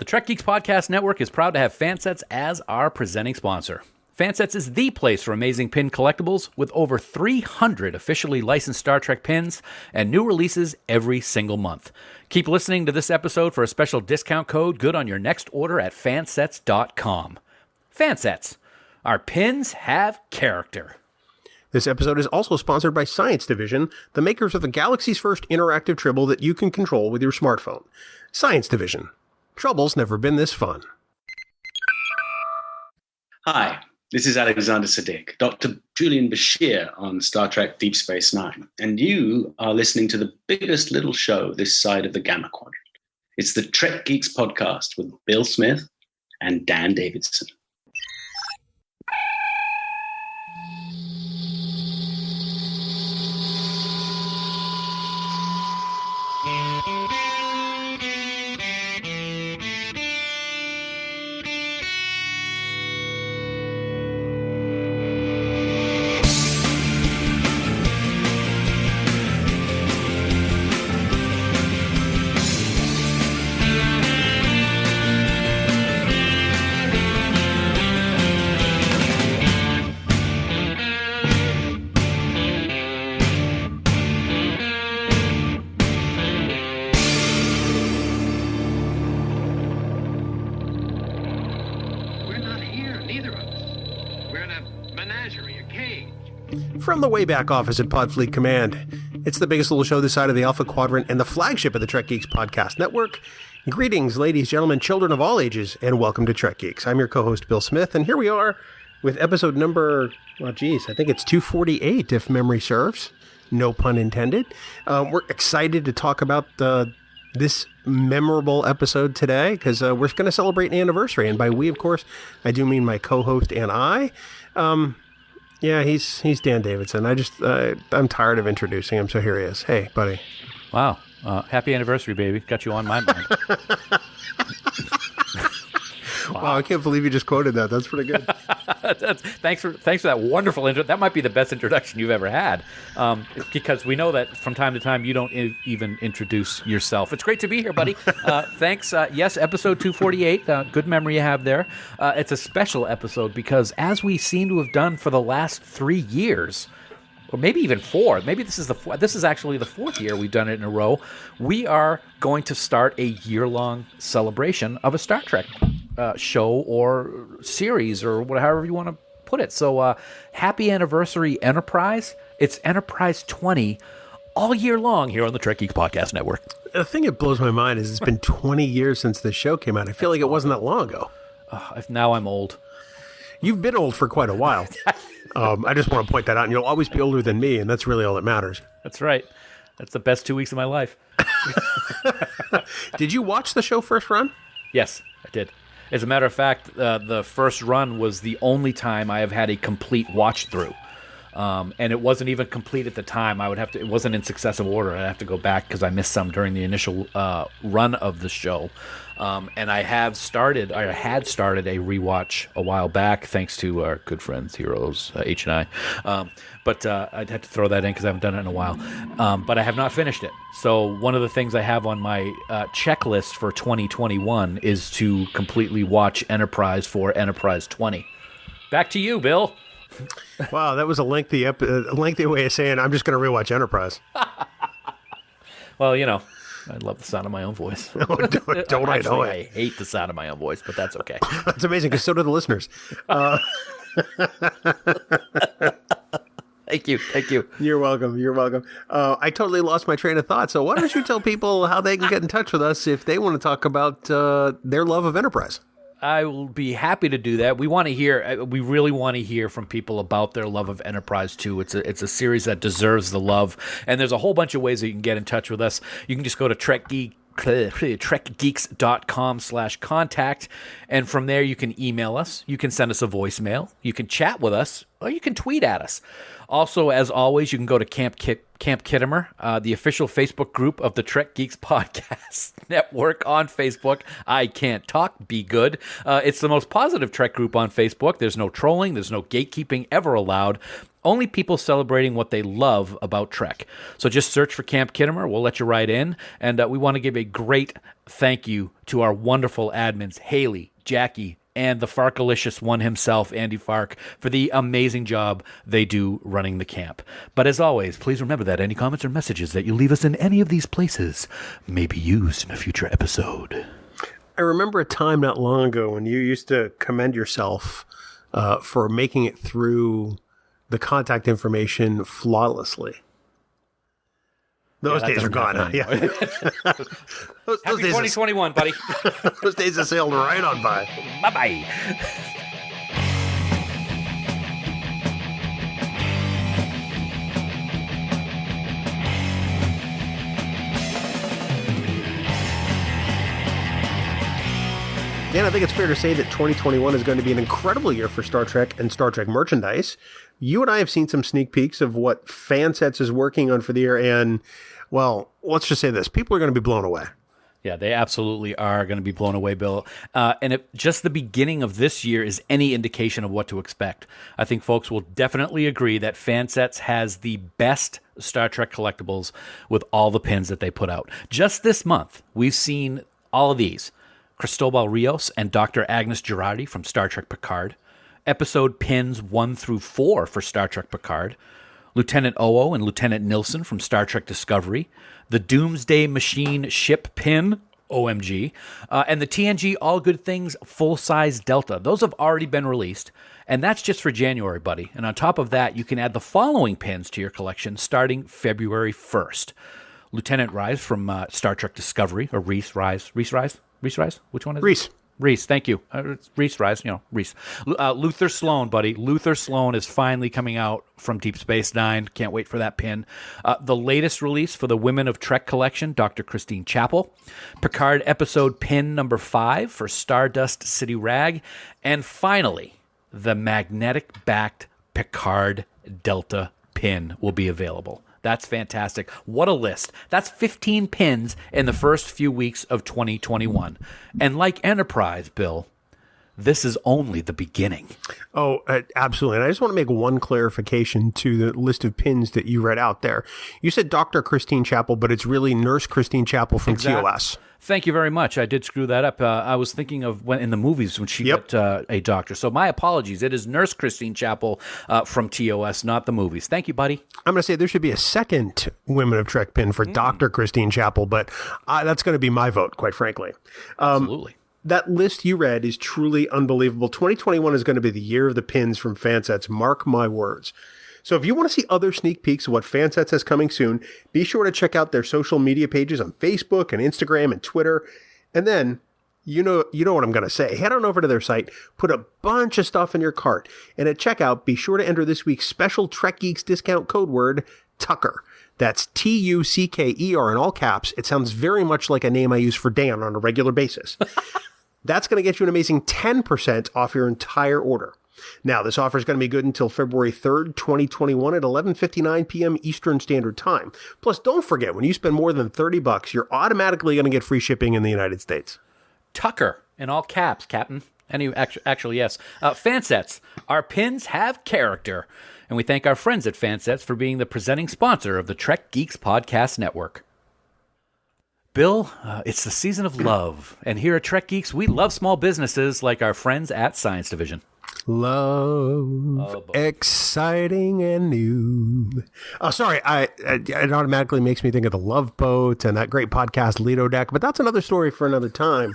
Trek Geeks Podcast Network is proud to have Fansets as our presenting sponsor. Fansets is the place for amazing pin collectibles with over 300 officially licensed Star Trek pins and new releases every single month. Keep listening to this episode for a special discount code good on your next order at fansets.com. Fansets. Our pins have character. This episode is also sponsored by Science Division, the makers of the galaxy's first interactive Tribble that you can control with your smartphone. Science Division. Trouble's never been this fun. Hi, this is Alexander Siddiq, Dr. Julian Bashir on Star Trek Deep Space Nine, and you are listening to the biggest little show this side of the Gamma Quadrant. It's the Trek Geeks Podcast with Bill Smith and Dan Davidson. From the way back office at Podfleet Command, it's the biggest little show this side of the Alpha Quadrant and the flagship of the Trek Geeks Podcast Network. Greetings, ladies, gentlemen, children of all ages, and welcome to Trek Geeks. I'm your co-host, Bill Smith, and here we are with episode number, I think it's 248, if memory serves. No pun intended. We're excited to talk about this memorable episode today because we're going to celebrate an anniversary, and by we, of course, I do mean my co-host and I. Yeah, he's Dan Davidson. I'm tired of introducing him, so here he is. Hey, buddy. Wow. Happy anniversary, baby. Got you on my mind. Wow, I can't believe you just quoted that. That's pretty good. Thanks for that wonderful intro. That might be the best introduction you've ever had, because we know that from time to time you don't even introduce yourself. It's great to be here, buddy. Thanks. Yes, episode 248. Good memory you have there. It's a special episode because, as we seem to have done for the last 3 years, or maybe even 4. Maybe this is actually the 4th year we've done it in a row. We are going to start a year-long celebration of a Star Trek show or series or however you want to put it. So happy anniversary, Enterprise. It's Enterprise 20 all year long here on the Trek Geeks Podcast Network. The thing that blows my mind is it's been 20 years since the show came out. I feel like it wasn't that long ago. Now I'm old. You've been old for quite a while. I just want to point that out, and you'll always be older than me, and that's really all that matters. That's right. That's the best 2 weeks of my life. Did you watch the show first run? Yes, I did. As a matter of fact, the first run was the only time I have had a complete watch through. And it wasn't even complete at the time. It wasn't in successive order. I'd have to go back because I missed some during the initial run of the show. And I had started a rewatch a while back, thanks to our good friends, Heroes, H and I. But I'd have to throw that in because I haven't done it in a while. But I have not finished it. So one of the things I have on my checklist for 2021 is to completely watch Enterprise for Enterprise 20. Back to you, Bill. Wow, that was a lengthy way of saying I'm just going to rewatch Enterprise. Well, I love the sound of my own voice. Oh, don't I know it? I hate the sound of my own voice, but that's okay. That's amazing, because so do the listeners. Thank you. You're welcome. I totally lost my train of thought, so why don't you tell people how they can get in touch with us if they want to talk about their love of Enterprise? I will be happy to do that. We really want to hear from people about their love of Enterprise 2. It's a series that deserves the love, and there's a whole bunch of ways that you can get in touch with us. You can just go to trekgeeks.com/contact, and from there you can email us, you can send us a voicemail, you can chat with us or you can tweet at us. Also, as always, you can go to Camp Kittimer, the official Facebook group of the Trek Geeks Podcast Network on Facebook. I can't talk, be good. It's the most positive Trek group on Facebook. There's no trolling, there's no gatekeeping ever allowed. Only people celebrating what they love about Trek. So just search for Camp Kittimer. We'll let you right in. And we want to give a great thank you to our wonderful admins, Haley, Jackie, and the Farkalicious one himself, Andy Fark, for the amazing job they do running the camp. But as always, please remember that any comments or messages that you leave us in any of these places may be used in a future episode. I remember a time not long ago when you used to commend yourself for making it through the contact information flawlessly. Those days are gone. Huh? Yeah. Happy 2021, buddy. Those days have sailed right on by. Bye-bye. Dan, I think it's fair to say that 2021 is going to be an incredible year for Star Trek and Star Trek merchandise. You and I have seen some sneak peeks of what Fansets is working on for the year, and, well, let's just say this. People are going to be blown away. Yeah, they absolutely are going to be blown away, Bill. And just the beginning of this year is any indication of what to expect. I think folks will definitely agree that Fansets has the best Star Trek collectibles with all the pins that they put out. Just this month, we've seen all of these. Cristobal Rios and Dr. Agnes Girardi from Star Trek Picard. Episode pins 1 through 4 for Star Trek Picard. Lieutenant Oo and Lieutenant Nilsson from Star Trek Discovery. The Doomsday Machine ship pin, OMG. And the TNG All Good Things full-size Delta. Those have already been released. And that's just for January, buddy. And on top of that, you can add the following pins to your collection starting February 1st. Lieutenant Rise from Star Trek Discovery, or Reese Rise? Which one is it? Reese, thank you. Reese Rise, Reese. Luther Sloan, buddy. Luther Sloan is finally coming out from Deep Space Nine. Can't wait for that pin. The latest release for the Women of Trek collection, Dr. Christine Chappell. Picard episode pin number 5 for Stardust City Rag. And finally, the magnetic-backed Picard Delta pin will be available. That's fantastic. What a list. That's 15 pins in the first few weeks of 2021. And like Enterprise, Bill, this is only the beginning. Oh, absolutely. And I just want to make one clarification to the list of pins that you read out there. You said Dr. Christine Chappell, but it's really Nurse Christine Chappell from TOS. Thank you very much. I did screw that up. I was thinking of when in the movies when she got a doctor. So my apologies. It is Nurse Christine Chappell from TOS, not the movies. Thank you, buddy. I'm going to say there should be a second Women of Trek pin for Dr. Christine Chappell, but that's going to be my vote, quite frankly. Absolutely. That list you read is truly unbelievable. 2021 is going to be the year of the pins from Fansets. Mark my words. So if you want to see other sneak peeks of what Fansets has coming soon, be sure to check out their social media pages on Facebook and Instagram and Twitter. And then, you know what I'm going to say. Head on over to their site, put a bunch of stuff in your cart, and at checkout, be sure to enter this week's special Trek Geeks discount code word, Tucker. That's Tucker in all caps. It sounds very much like a name I use for Dan on a regular basis. That's going to get you an amazing 10% off your entire order. Now, this offer is going to be good until February 3rd, 2021 at 11:59 p.m. Eastern Standard Time. Plus, don't forget, when you spend more than $30, you're automatically going to get free shipping in the United States. Tucker, in all caps, Captain. Actually, yes. Fansets. Our pins have character. And we thank our friends at Fansets for being the presenting sponsor of the Trek Geeks Podcast Network. Bill, it's the season of love. And here at Trek Geeks, we love small businesses like our friends at Science Division. Love, exciting and new. Oh, sorry. It automatically makes me think of the Love Boat and that great podcast Lido Deck, but that's another story for another time.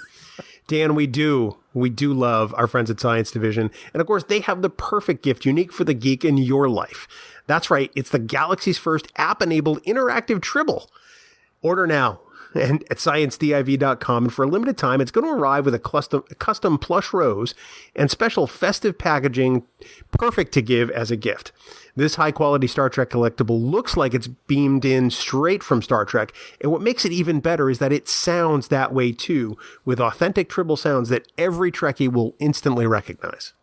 Dan, we do love our friends at Science Division. And of course, they have the perfect gift unique for the geek in your life. That's right. It's the galaxy's first app-enabled interactive Tribble. Order now. And at sciencediv.com, and for a limited time, it's going to arrive with a custom plush rose and special festive packaging, perfect to give as a gift. This high-quality Star Trek collectible looks like it's beamed in straight from Star Trek, and what makes it even better is that it sounds that way too, with authentic Tribble sounds that every Trekkie will instantly recognize.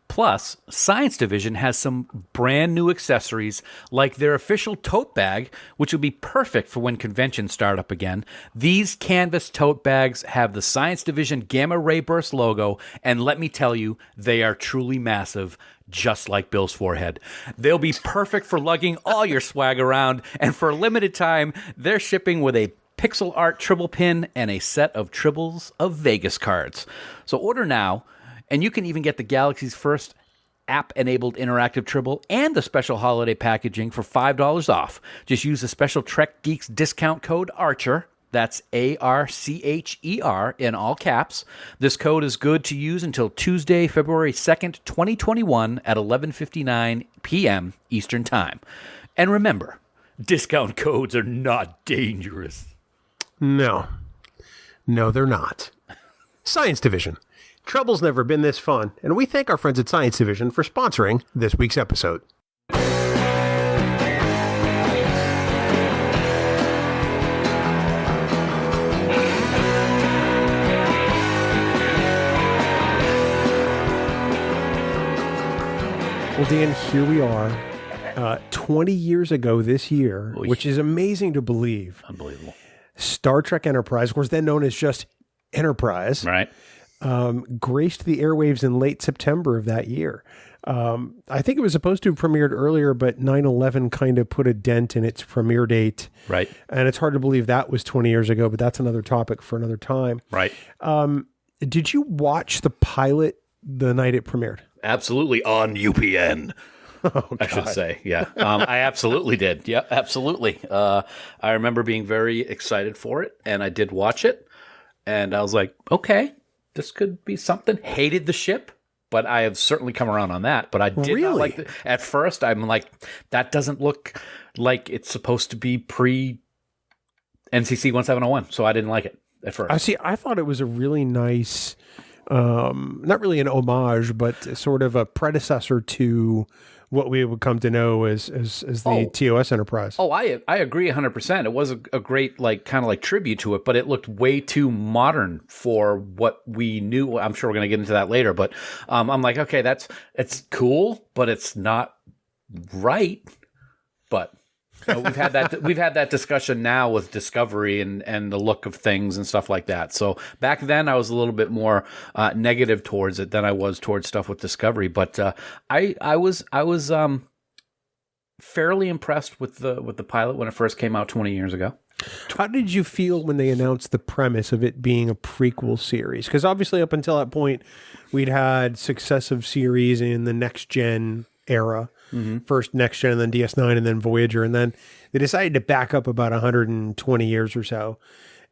Plus, Science Division has some brand new accessories like their official tote bag, which will be perfect for when conventions start up again. These canvas tote bags have the Science Division Gamma Ray Burst logo, and let me tell you, they are truly massive, just like Bill's forehead. They'll be perfect for lugging all your swag around, and for a limited time, they're shipping with a pixel art Tribble pin and a set of Tribbles of Vegas cards. So order now, and you can even get the Galaxy's first app-enabled interactive Tribble and the special holiday packaging for $5 off. Just use the special Trek Geeks discount code ARCHER. That's ARCHER in all caps. This code is good to use until Tuesday, February 2nd, 2021 at 11:59 p.m. Eastern Time. And remember, discount codes are not dangerous. No, they're not. Science Division. Trouble's never been this fun, and we thank our friends at Science Division for sponsoring this week's episode. Well, Dan, here we are, 20 years ago this year, which is amazing to believe. Unbelievable. Star Trek Enterprise, of course, then known as just Enterprise, Right. graced the airwaves in late September of that year. I think it was supposed to have premiered earlier, but 9/11 kind of put a dent in its premiere date. Right. And it's hard to believe that was 20 years ago, but that's another topic for another time. Right. Did you watch the pilot the night it premiered? Absolutely on UPN. I should say. Yeah. I absolutely did. Yeah, absolutely. I remember being very excited for it, and I did watch it, and I was like, okay, this could be something. Hated the ship, but I have certainly come around on that. But I did not like it. At first, I'm like, that doesn't look like it's supposed to be pre-NCC 1701, so I didn't like it at first. I thought it was a really nice, not really an homage, but sort of a predecessor to what we would come to know as the TOS Enterprise. Oh, I agree 100%. It was a great kind of tribute to it, but it looked way too modern for what we knew. I'm sure we're going to get into that later, but I'm like, okay, it's cool, but it's not right. But we've had that discussion now with Discovery and the look of things and stuff like that. So back then I was a little bit more negative towards it than I was towards stuff with Discovery. But I was fairly impressed with the pilot when it first came out 20 years ago. How did you feel when they announced the premise of it being a prequel series? Because obviously up until that point, we'd had successive series in the next gen era. Mm-hmm. First Next Gen, and then DS9, and then Voyager, and then they decided to back up about 120 years or so,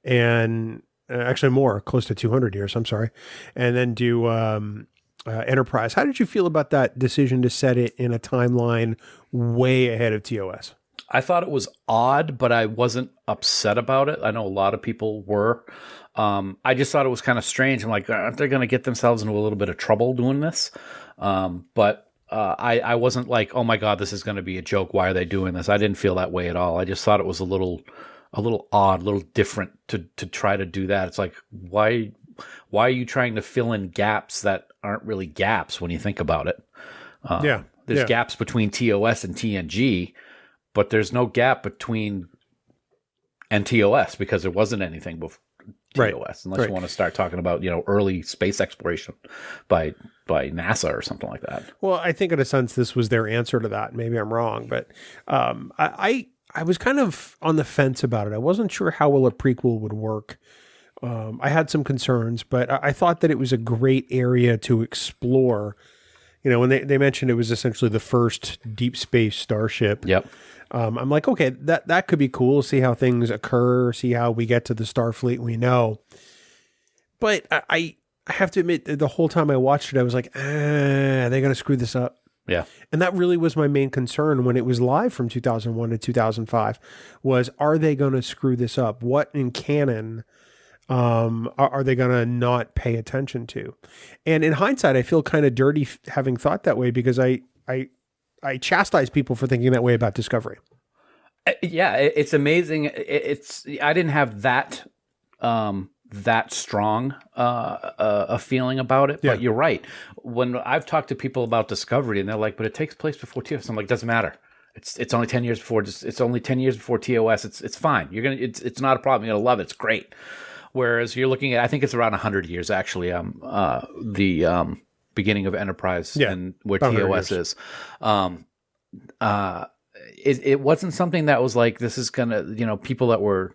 and actually more, close to 200 years, I'm sorry, and then do Enterprise. How did you feel about that decision to set it in a timeline way ahead of TOS? I thought it was odd, but I wasn't upset about it. I know a lot of people were. I just thought it was kind of strange. I'm like, aren't they going to get themselves into a little bit of trouble doing this? But I wasn't like, oh my God, this is going to be a joke. Why are they doing this? I didn't feel that way at all. I just thought it was a little odd, a little different to try to do that. It's like, why are you trying to fill in gaps that aren't really gaps when you think about it? There's gaps between TOS and TNG, but there's no gap between TOS because there wasn't anything before TOS, unless you want to start talking about, early space exploration by NASA or something like that. Well, I think in a sense this was their answer to that. Maybe I'm wrong, but I was kind of on the fence about it. I wasn't sure how well a prequel would work. I had some concerns, but I thought that it was a great area to explore. When they mentioned it was essentially the first deep space starship. Yep. I'm like, okay, that could be cool. See how things occur. See how we get to the Starfleet we know. But I have to admit, the whole time I watched it, I was like, are they going to screw this up? Yeah. And that really was my main concern when it was live from 2001 to 2005 was, are they going to screw this up? What in canon are they going to not pay attention to? And in hindsight, I feel kind of dirty having thought that way because I chastise people for thinking that way about Discovery. Yeah, it's amazing. I didn't have that that strong a feeling about it. Yeah. But you're right. When I've talked to people about Discovery, and they're like, "But it takes place before TOS." I'm like, "Doesn't matter. It's only 10 years before. It's only 10 years before TOS. It's fine. It's not a problem. You're gonna love it. It's great." Whereas you're looking at, I think it's around 100 years actually. The beginning of Enterprise and where TOS is. It wasn't something that was like, this is gonna, people that were,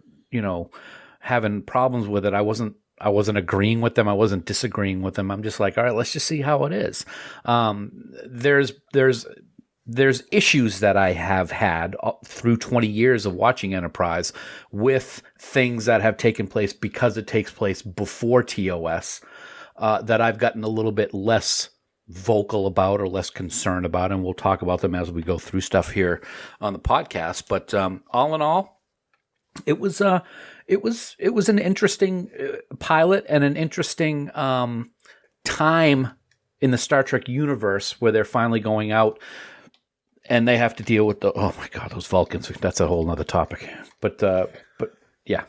having problems with it. I wasn't agreeing with them. I wasn't disagreeing with them. I'm just like, all right, let's just see how it is. There's issues that I have had through 20 years of watching Enterprise with things that have taken place because it takes place before TOS that I've gotten a little bit less vocal about or less concerned about, and we'll talk about them as we go through stuff here on the podcast. But all in all, it was an interesting pilot and an interesting time in the Star Trek universe where they're finally going out and they have to deal with oh my God, those Vulcans. That's a whole nother topic. But yeah.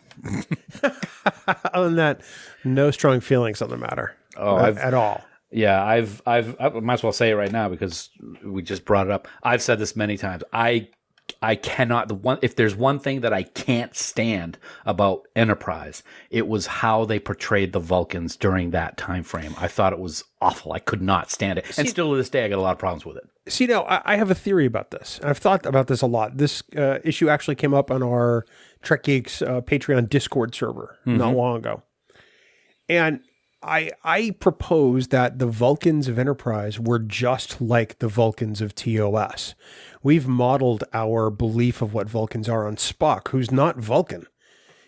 Other than that, no strong feelings on the matter at all. Yeah, I might as well say it right now because we just brought it up. I've said this many times. I cannot, if there's one thing that I can't stand about Enterprise, it was how they portrayed the Vulcans during that time frame. I thought it was awful. I could not stand it. And still to this day, I got a lot of problems with it. See, now, I have a theory about this. I've thought about this a lot. This issue actually came up on our Trek Geeks Patreon Discord server not long ago. And I proposed that the Vulcans of Enterprise were just like the Vulcans of TOS. We've modeled our belief of what Vulcans are on Spock, who's not Vulcan.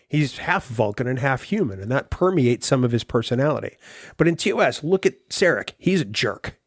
He's half Vulcan and half human, and that permeates some of his personality. But in TOS, look at Sarek. He's a jerk.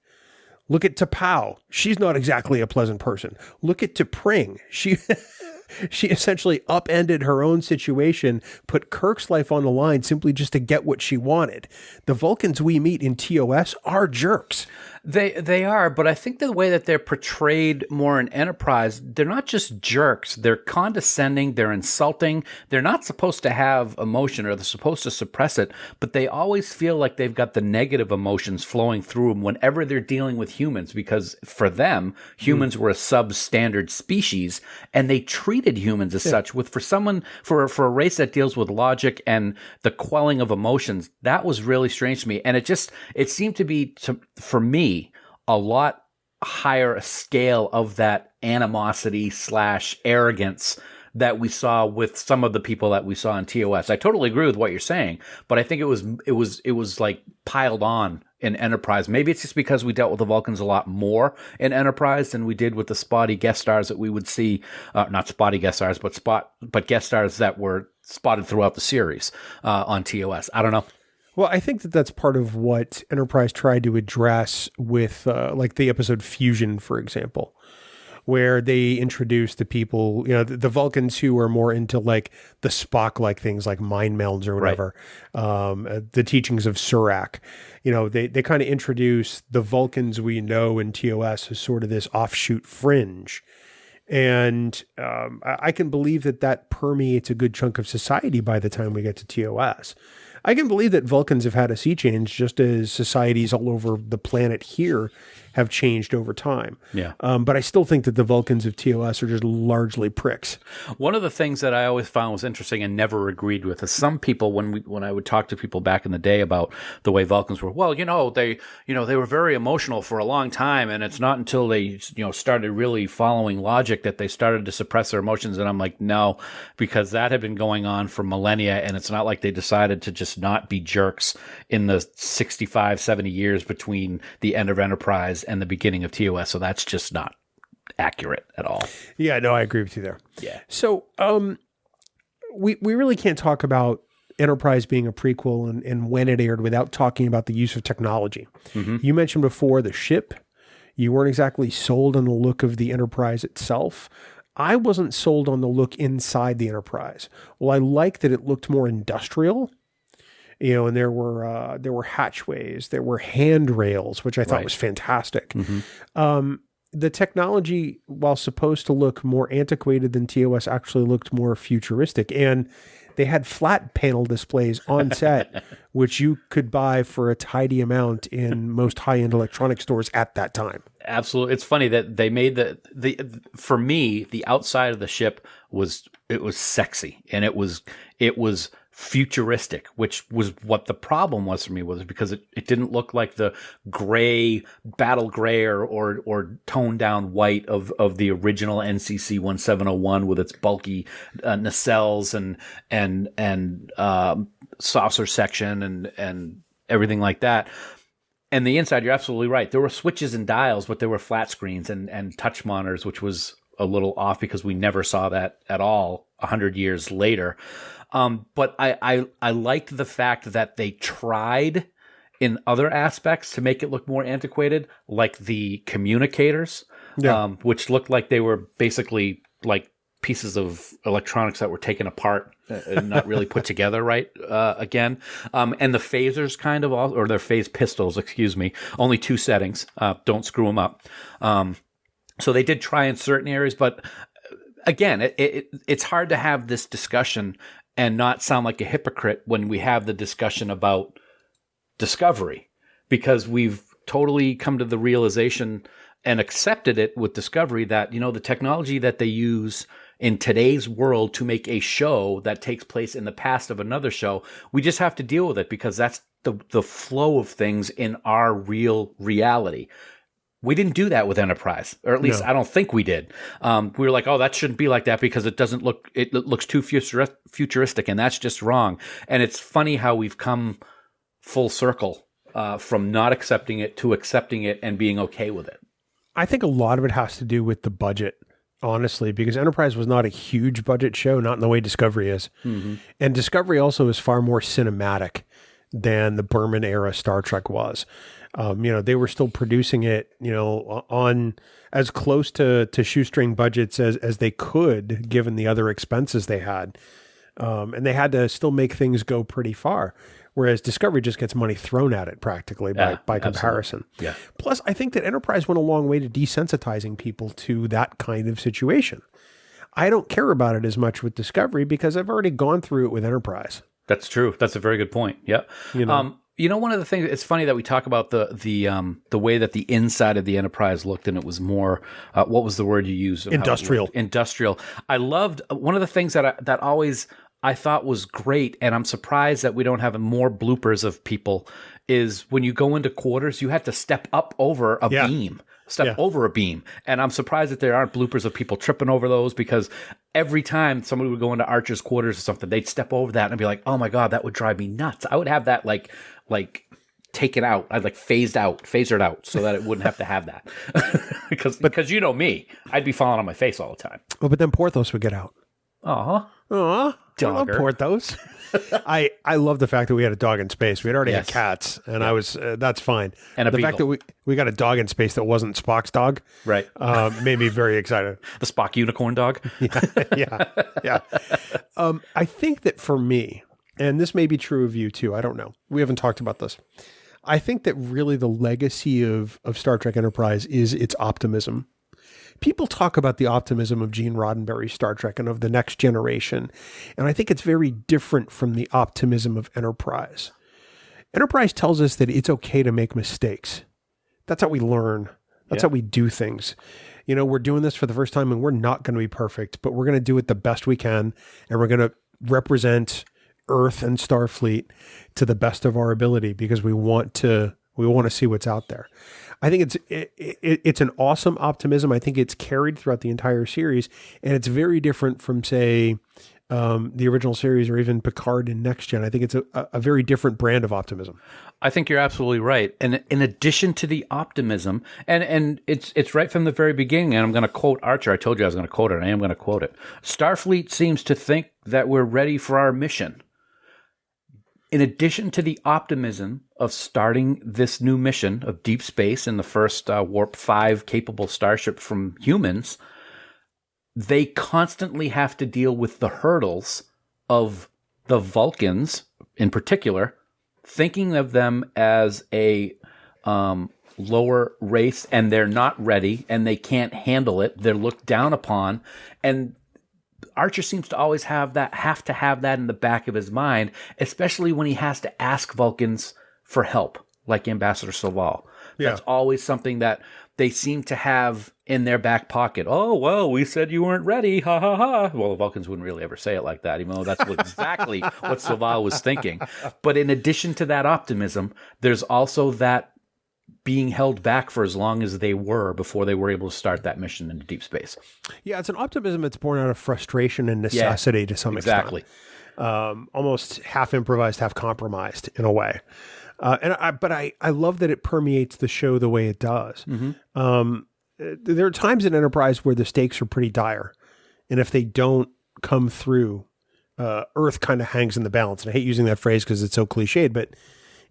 Look at T'Pau. She's not exactly a pleasant person. Look at T'Pring. She essentially upended her own situation, put Kirk's life on the line simply just to get what she wanted. The Vulcans we meet in TOS are jerks. They are, but I think the way that they're portrayed more in Enterprise, they're not just jerks. They're condescending. They're insulting. They're not supposed to have emotion, or they're supposed to suppress it, but they always feel like they've got the negative emotions flowing through them whenever they're dealing with humans, because for them, humans were a substandard species, and they treated humans as such. For a race that deals with logic and the quelling of emotions, that was really strange to me. And it seemed to be, for me, a lot higher scale of that animosity / arrogance that we saw with some of the people that we saw in TOS. I totally agree with what you're saying, but I think it was like piled on in Enterprise. Maybe it's just because we dealt with the Vulcans a lot more in Enterprise than we did with the spotty guest stars that we would see. Not spotty guest stars, but guest stars that were spotted throughout the series on TOS. I don't know. Well, I think that that's part of what Enterprise tried to address with like the episode Fusion, for example, where they introduced the people, the Vulcans who are more into like the Spock-like things like mind melds or whatever, the teachings of Surak. They kind of introduce the Vulcans we know in TOS as sort of this offshoot fringe. And I can believe that permeates a good chunk of society by the time we get to TOS. I can believe that Vulcans have had a sea change just as societies all over the planet here have changed over time. Yeah. But I still think that the Vulcans of TOS are just largely pricks. One of the things that I always found was interesting and never agreed with is some people, when I would talk to people back in the day about the way Vulcans were, they were very emotional for a long time, and it's not until they started really following logic that they started to suppress their emotions. And I'm like, no, because that had been going on for millennia, and it's not like they decided to just not be jerks in the 65, 70 years between the end of Enterprise and the beginning of TOS. So that's just not accurate at all. Yeah, no, I agree with you there. Yeah. So we really can't talk about Enterprise being a prequel and when it aired without talking about the use of technology. Mm-hmm. You mentioned before the ship. You weren't exactly sold on the look of the Enterprise itself. I wasn't sold on the look inside the Enterprise. Well, I liked that it looked more industrial. And there were hatchways, there were handrails, which I thought was fantastic. Mm-hmm. The technology, while supposed to look more antiquated than TOS, actually looked more futuristic. And they had flat panel displays on set, which you could buy for a tidy amount in most high-end electronic stores at that time. Absolutely. It's funny that they made for me, the outside of the ship was sexy, and it was futuristic, which was what the problem was for me, was because it didn't look like the gray, battle gray or toned down white of the original NCC 1701 with its bulky nacelles and saucer section and everything like that. And the inside, you're absolutely right. There were switches and dials, but there were flat screens and touch monitors, which was a little off because we never saw that at all 100 years later. But I liked the fact that they tried in other aspects to make it look more antiquated, like the communicators, which looked like they were basically like pieces of electronics that were taken apart and not really put together right again. And the phasers kind of, or their phase pistols, excuse me, only 2 settings. Don't screw them up. So they did try in certain areas, but again, it's hard to have this discussion and not sound like a hypocrite when we have the discussion about Discovery, because we've totally come to the realization and accepted it with Discovery that, the technology that they use in today's world to make a show that takes place in the past of another show, we just have to deal with it because that's the flow of things in our real reality. We didn't do that with Enterprise, or at least I don't think we did. We were like, oh, that shouldn't be like that because it looks too futuristic, and that's just wrong. And it's funny how we've come full circle from not accepting it to accepting it and being okay with it. I think a lot of it has to do with the budget, honestly, because Enterprise was not a huge budget show, not in the way Discovery is. Mm-hmm. And Discovery also is far more cinematic than the Berman era Star Trek was. They were still producing it, on as close to shoestring budgets as they could, given the other expenses they had. And they had to still make things go pretty far. Whereas Discovery just gets money thrown at it practically by comparison. Yeah. Plus, I think that Enterprise went a long way to desensitizing people to that kind of situation. I don't care about it as much with Discovery because I've already gone through it with Enterprise. That's true. That's a very good point. Yeah. One of the things, it's funny that we talk about the way that the inside of the Enterprise looked, and it was more, what was the word you used? Industrial. Industrial. I loved, one of the things that always I thought was great, and I'm surprised that we don't have more bloopers of people, is when you go into quarters, you had to step up over a beam. Over a beam. And I'm surprised that there aren't bloopers of people tripping over those, because every time somebody would go into Archer's quarters or something, they'd step over that and be like, oh my God, that would drive me nuts. I would have that like taken out. I'd like phasered out so that it wouldn't have to have that. because you know me, I'd be falling on my face all the time. Well, but then Porthos would get out. Dogger. I love Porthos. I love the fact that we had a dog in space. We had already had cats, and I was that's fine. And the fact that we got a dog in space that wasn't Spock's dog, right, made me very excited. The Spock unicorn dog. Yeah. I think that for me, and this may be true of you too, I don't know. We haven't talked about this. I think that really the legacy of Star Trek Enterprise is its optimism. People talk about the optimism of Gene Roddenberry's Star Trek and of the Next Generation, and I think it's very different from the optimism of Enterprise. Enterprise tells us that it's okay to make mistakes. That's how we learn. That's how we do things. We're doing this for the first time, and we're not going to be perfect, but we're going to do it the best we can, and we're going to represent Earth and Starfleet to the best of our ability because we want to see what's out there. I think it's an awesome optimism. I think it's carried throughout the entire series, and it's very different from, say, the original series or even Picard and Next Gen. I think it's a very different brand of optimism. I think you're absolutely right. And in addition to the optimism, and it's right from the very beginning, and I'm going to quote Archer. I told you I was going to quote it, and I am going to quote it. Starfleet seems to think that we're ready for our mission. In addition to the optimism of starting this new mission of deep space in the first Warp 5 capable starship from humans, they constantly have to deal with the hurdles of the Vulcans, in particular, thinking of them as a lower race, and they're not ready, and they can't handle it. They're looked down upon, and Archer seems to always have to have that in the back of his mind, especially when he has to ask Vulcans for help, like Ambassador Soval. Yeah. That's always something that they seem to have in their back pocket. Oh, well, we said you weren't ready. Ha, ha, ha. Well, the Vulcans wouldn't really ever say it like that, even though that's exactly what Soval was thinking. But in addition to that optimism, there's also that being held back for as long as they were before they were able to start that mission into deep space. Yeah, it's an optimism that's born out of frustration and necessity to some extent. Exactly. Almost half improvised, half compromised in a way. But I love that it permeates the show the way it does. Mm-hmm. There are times in Enterprise where the stakes are pretty dire. And if they don't come through, Earth kind of hangs in the balance. And I hate using that phrase because it's so cliched, but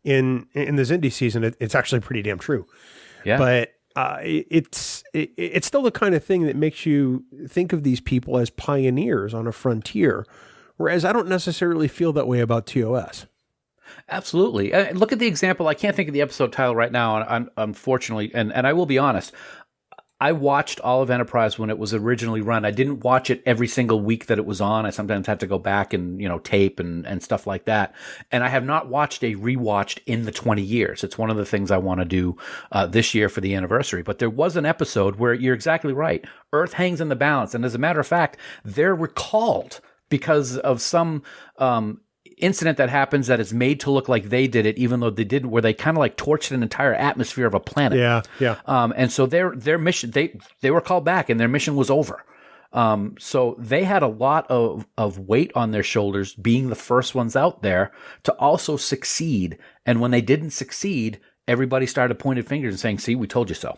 in the Xindi season, it's actually pretty damn true. Yeah. But it's still the kind of thing that makes you think of these people as pioneers on a frontier, whereas I don't necessarily feel that way about TOS. Absolutely. Look at the example. I can't think of the episode title right now, unfortunately, and I will be honest. I watched all of Enterprise when it was originally run. I didn't watch it every single week that it was on. I sometimes had to go back and, tape and stuff like that. And I have not watched a rewatched in the 20 years. It's one of the things I want to do this year for the anniversary. But there was an episode where you're exactly right. Earth hangs in the balance. And as a matter of fact, they're recalled because of some incident that happens that is made to look like they did it, even though they didn't, where they kind of like torched an entire atmosphere of a planet. Yeah. And so their mission, they were called back and their mission was over. So they had a lot of weight on their shoulders being the first ones out there to also succeed. And when they didn't succeed, everybody started pointing fingers and saying, see, we told you so.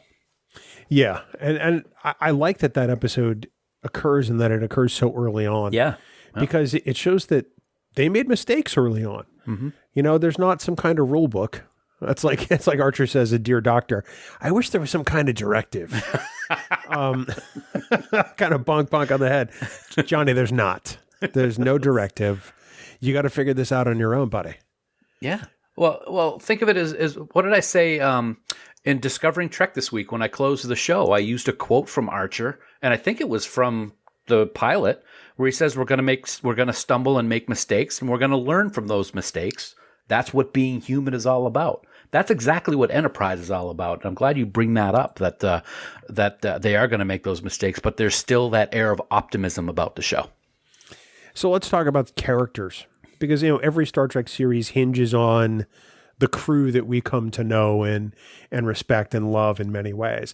Yeah. And I like that episode occurs and that it occurs so early on. Yeah. Because it shows that they made mistakes early on. Mm-hmm. There's not some kind of rule book. It's like Archer says, a dear doctor, I wish there was some kind of directive. Kind of bonk on the head. Johnny, there's not. There's no directive. You got to figure this out on your own, buddy. Yeah. Well, think of it as what did I say in Discovering Trek this week when I closed the show? I used a quote from Archer, and I think it was from the pilot, where he says we're going to stumble and make mistakes, and we're going to learn from those mistakes. That's what being human is all about. That's exactly what Enterprise is all about. And I'm glad you bring that up, that they are going to make those mistakes, but there's still that air of optimism about the show. So let's talk about characters, because every Star Trek series hinges on the crew that we come to know and respect and love in many ways.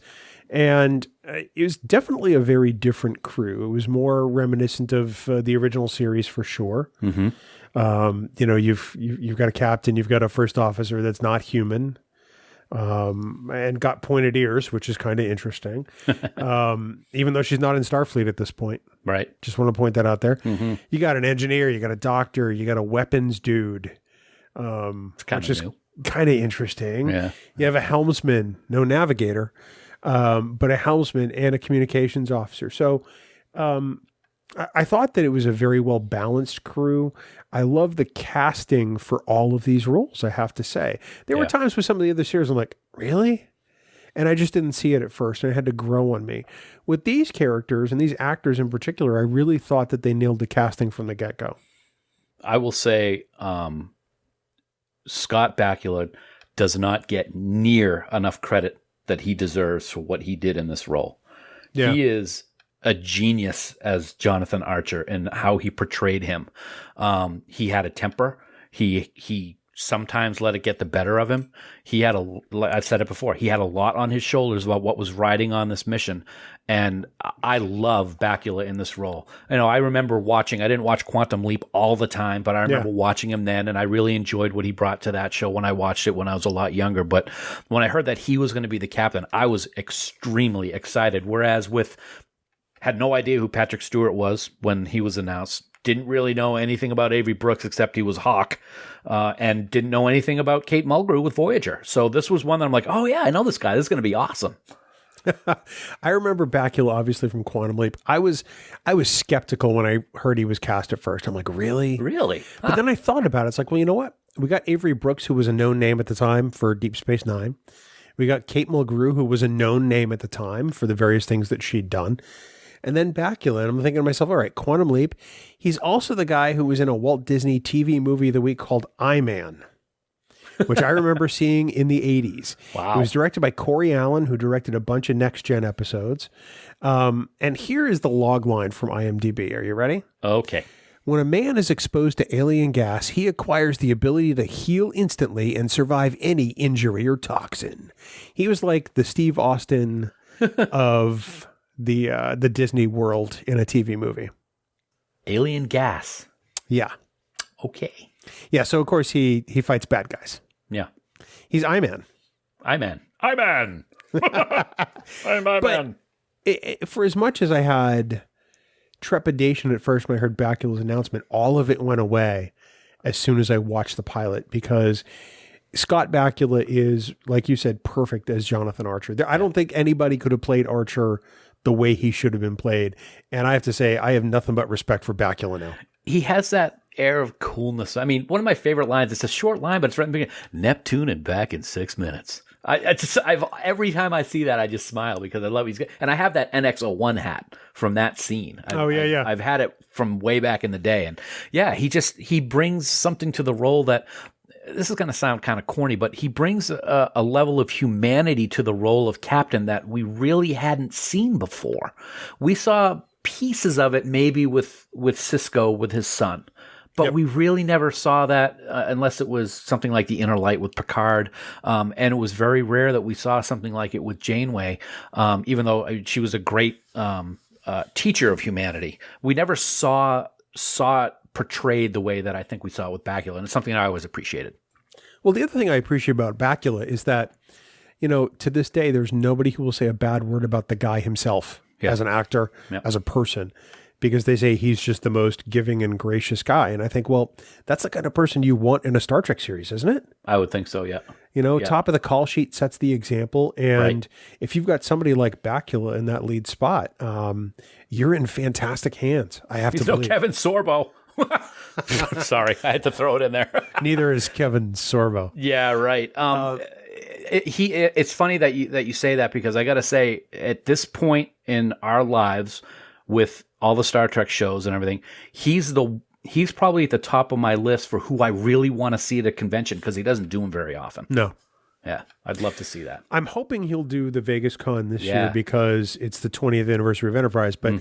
And it was definitely a very different crew. It was more reminiscent of the original series for sure. Mm-hmm. You've got a captain, you've got a first officer that's not human, and got pointed ears, which is kind of interesting. Even though she's not in Starfleet at this point. Right. Just want to point that out there. Mm-hmm. You got an engineer, you got a doctor, you got a weapons dude, which is kind of interesting. Yeah. You have a helmsman, no navigator, but a helmsman and a communications officer. So I thought that it was a very well balanced crew. I love the casting for all of these roles, I have to say. There were times with some of the other series I'm like, really? And I just didn't see it at first, and it had to grow on me. With these characters and these actors in particular, I really thought that they nailed the casting from the get-go. I will say Scott Bakula does not get near enough credit that he deserves for what he did in this role. Yeah. He is a genius as Jonathan Archer and how he portrayed him. He had a temper. He sometimes let it get the better of him. I've said it before, he had a lot on his shoulders about what was riding on this mission. And I love Bakula in this role. I remember I didn't watch Quantum Leap all the time, but I remember watching him then, and I really enjoyed what he brought to that show when I watched it when I was a lot younger. But when I heard that he was going to be the captain, I was extremely excited. Whereas had no idea who Patrick Stewart was when he was announced. Didn't really know anything about Avery Brooks except he was Hawk, and didn't know anything about Kate Mulgrew with Voyager. So this was one that I'm like, oh yeah, I know this guy. This is going to be awesome. I remember Bakula, obviously, from Quantum Leap. I was skeptical when I heard he was cast at first. I'm like, really? Really? Huh. But then I thought about it. It's like, well, you know what? We got Avery Brooks, who was a known name at the time for Deep Space Nine. We got Kate Mulgrew, who was a known name at the time for the various things that she'd done. And then Bakula. And I'm thinking to myself, all right, Quantum Leap. He's also the guy who was in a Walt Disney TV movie of the week called I-Man, which I remember seeing in the 80s. Wow. It was directed by Corey Allen, who directed a bunch of Next Gen episodes. And here is the log line from IMDb. Are you ready? Okay. When a man is exposed to alien gas, he acquires the ability to heal instantly and survive any injury or toxin. He was like the Steve Austin of the Disney world in a TV movie. Alien gas. Yeah. Okay. Yeah, so of course he fights bad guys. Yeah. He's I-Man. I-Man. I'm I-Man. For as much as I had trepidation at first when I heard Bakula's announcement, all of it went away as soon as I watched the pilot, because Scott Bakula is, like you said, perfect as Jonathan Archer. I don't think anybody could have played Archer the way he should have been played. And I have to say, I have nothing but respect for Bakula now. He has that air of coolness. I mean, one of my favorite lines, it's a short line, but it's right in the beginning. Neptune and back in 6 minutes. Every time I see that, I just smile because I love it. And I have that NX-01 hat from that scene. I've had it from way back in the day. And yeah, he brings something to the role that, this is going to sound kind of corny, but he brings a level of humanity to the role of captain that we really hadn't seen before. We saw pieces of it maybe with Sisko, with his son. But we really never saw that unless it was something like The Inner Light with Picard. And it was very rare that we saw something like it with Janeway, even though she was a great teacher of humanity. We never saw it portrayed the way that I think we saw it with Bakula, and it's something I always appreciated. Well, the other thing I appreciate about Bakula is that, to this day, there's nobody who will say a bad word about the guy himself as an actor, as a person, because they say he's just the most giving and gracious guy. And I think, well, that's the kind of person you want in a Star Trek series, isn't it? I would think so, yeah. Top of the call sheet sets the example. And if you've got somebody like Bakula in that lead spot, you're in fantastic hands. I have to believe. Kevin Sorbo. Sorry, I had to throw it in there. Neither is Kevin Sorbo. Yeah, right. It's funny that you say that, because I got to say, at this point in our lives, with all the Star Trek shows and everything, he's probably at the top of my list for who I really want to see at a convention, because he doesn't do them very often. No. Yeah, I'd love to see that. I'm hoping he'll do the Vegas Con this year, because it's the 20th anniversary of Enterprise. But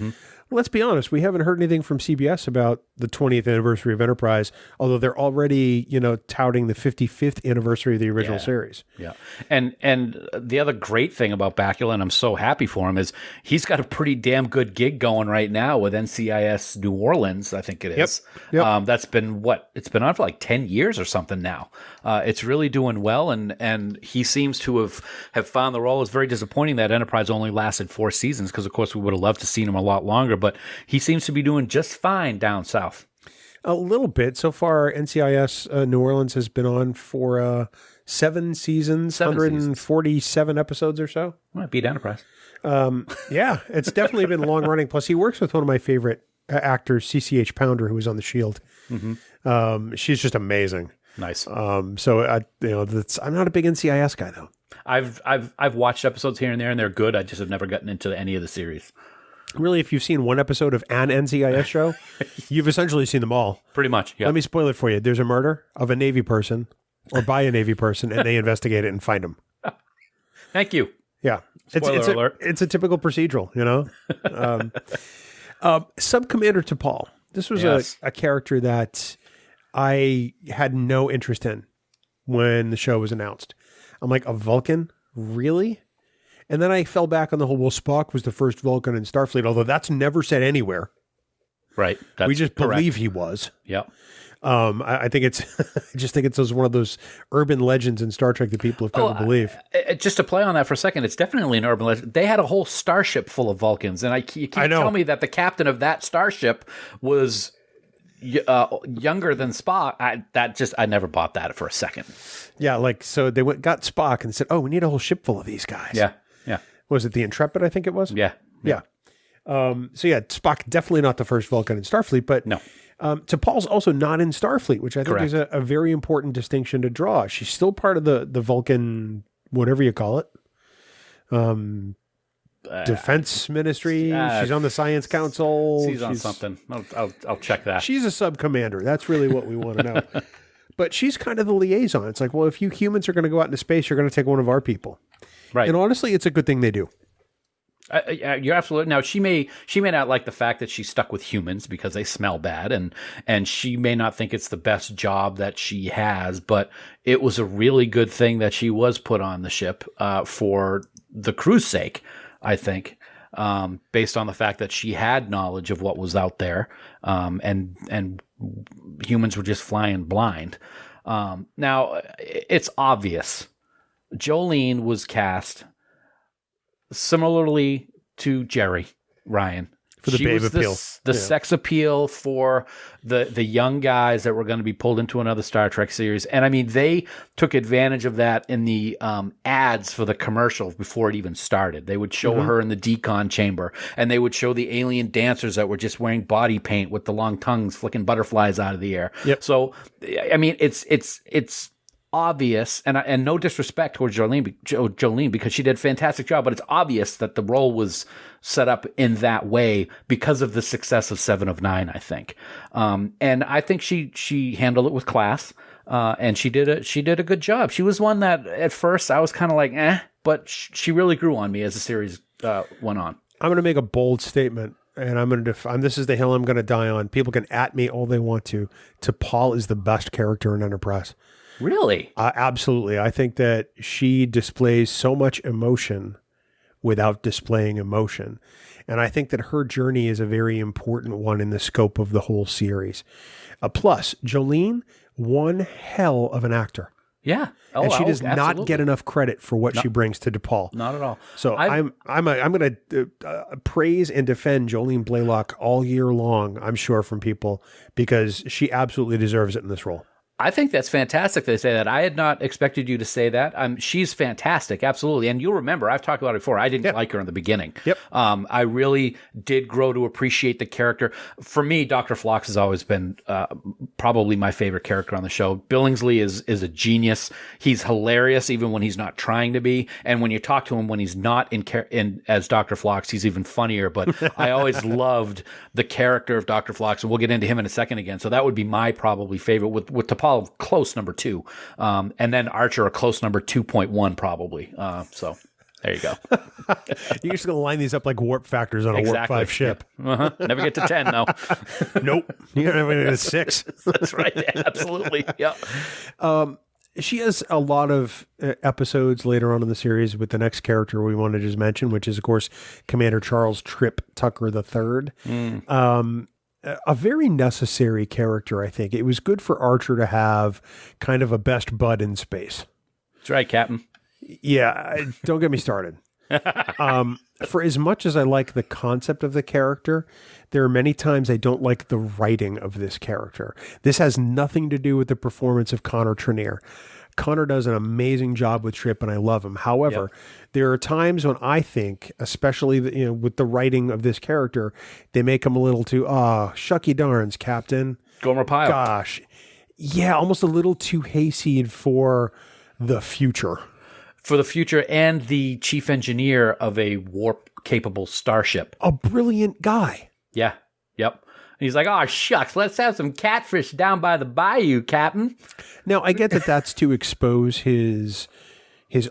let's be honest, we haven't heard anything from CBS about the 20th anniversary of Enterprise, although they're already, touting the 55th anniversary of the original series. Yeah. And the other great thing about Bakula, and I'm so happy for him, is he's got a pretty damn good gig going right now with NCIS New Orleans, I think it is. Yep. That's been it's been on for like 10 years or something now. It's really doing well, and he seems to have found the role. It's very disappointing that Enterprise only lasted 4 seasons, because of course we would have loved to see him a lot longer, but he seems to be doing just fine down south. A little bit. So far, NCIS New Orleans has been on for 7 seasons, 147 episodes or so. Might beat Enterprise. Yeah, it's definitely been long running. Plus, he works with one of my favorite actors, CCH Pounder, who was on The Shield. She's just amazing. Nice. So I'm not a big NCIS guy though. I've watched episodes here and there, and they're good. I just have never gotten into any of the series. Really, if you've seen one episode of an NCIS show, you've essentially seen them all. Pretty much, yeah. Let me spoil it for you. There's a murder of a Navy person, or by a Navy person, and they investigate it and find him. Thank you. Yeah. Spoiler alert. It's a typical procedural, Sub-Commander T'Pol. This was a character that I had no interest in when the show was announced. I'm like, a Vulcan? Really? And then I fell back on the whole, Spock was the first Vulcan in Starfleet, although that's never said anywhere. Right. We just believe he was. Yep. I think I just think it's one of those urban legends in Star Trek that people have come to believe. Just to play on that for a second, it's definitely an urban legend. They had a whole starship full of Vulcans, and you can't tell me that the captain of that starship was younger than Spock. I never bought that for a second. Yeah, so they got Spock and said, "Oh, we need a whole ship full of these guys." Yeah. Was it the Intrepid? I think it was. Yeah. Spock definitely not the first Vulcan in Starfleet, but no. T'Pol's also not in Starfleet, which I think is a very important distinction to draw. She's still part of the Vulcan, whatever you call it. Defense Ministry. She's on the Science Council. She's on something. I'll check that. She's a sub-commander. That's really what we want to know. But she's kind of the liaison. It's like, well, if you humans are going to go out into space, you're going to take one of our people. Right. And honestly, it's a good thing they do. You're absolutely. Now she may not like the fact that she's stuck with humans because they smell bad, and she may not think it's the best job that she has. But it was a really good thing that she was put on the ship for the crew's sake, I think, based on the fact that she had knowledge of what was out there, and humans were just flying blind. Now it's obvious. Jolene was cast similarly to Jerry Ryan. For the babe appeal. The sex appeal for the young guys that were going to be pulled into another Star Trek series. And I mean, they took advantage of that in the ads for the commercials before it even started. They would show her in the decon chamber, and they would show the alien dancers that were just wearing body paint with the long tongues flicking butterflies out of the air. Yep. So, I mean, it's obvious, and no disrespect towards Jolene, because she did a fantastic job, but it's obvious that the role was set up in that way because of the success of 7 of 9, I think. And I think she handled it with class, and she did a good job. She was one that at first I was kind of like, but she really grew on me as the series went on. I'm going to make a bold statement, and I'm going to this is the hill I'm going to die on. People can at me all they want to. T'Pol is the best character in Enterprise. Really? Absolutely. I think that she displays so much emotion without displaying emotion. And I think that her journey is a very important one in the scope of the whole series. Plus, Jolene, one hell of an actor. Yeah. And she does absolutely not get enough credit for what she brings to T'Pol. Not at all. So I'm going to praise and defend Jolene Blalock all year long, I'm sure, from people, because she absolutely deserves it in this role. I think that's fantastic they say that. I had not expected you to say that. She's fantastic, absolutely. And you'll remember, I've talked about it before, I didn't like her in the beginning. Yep. I really did grow to appreciate the character. For me, Dr. Phlox has always been probably my favorite character on the show. Billingsley is a genius. He's hilarious even when he's not trying to be. And when you talk to him when he's not in as Dr. Phlox, he's even funnier. But I always loved the character of Dr. Phlox, and we'll get into him in a second again. So that would be my probably favorite, with T'Pol close number 2, and then Archer a close number 2.1 probably. So there you go. You're just going to line these up like warp factors on a warp 5 ship. Yeah. Never get to 10 though. Nope. You're never going to get to 6. That's right. Yeah, absolutely. Yeah. She has a lot of episodes later on in the series with the next character we want to just mention, which is, of course, Commander Charles Trip Tucker III. A very necessary character, I think. It was good for Archer to have kind of a best bud in space. That's right, Captain. Yeah, don't get me started. For as much as I like the concept of the character, there are many times I don't like the writing of this character. This has nothing to do with the performance of Connor Trenier. Connor does an amazing job with Trip, and I love him. However, there are times when I think, especially with the writing of this character, they make him a little too, shucky darns, Captain. Gomer Pyle. Gosh. Yeah, almost a little too hayseed for the future. For the future and the chief engineer of a warp-capable starship. A brilliant guy. Yeah. Yep. He's like, oh, shucks, let's have some catfish down by the bayou, Captain. Now, I get that that's to expose his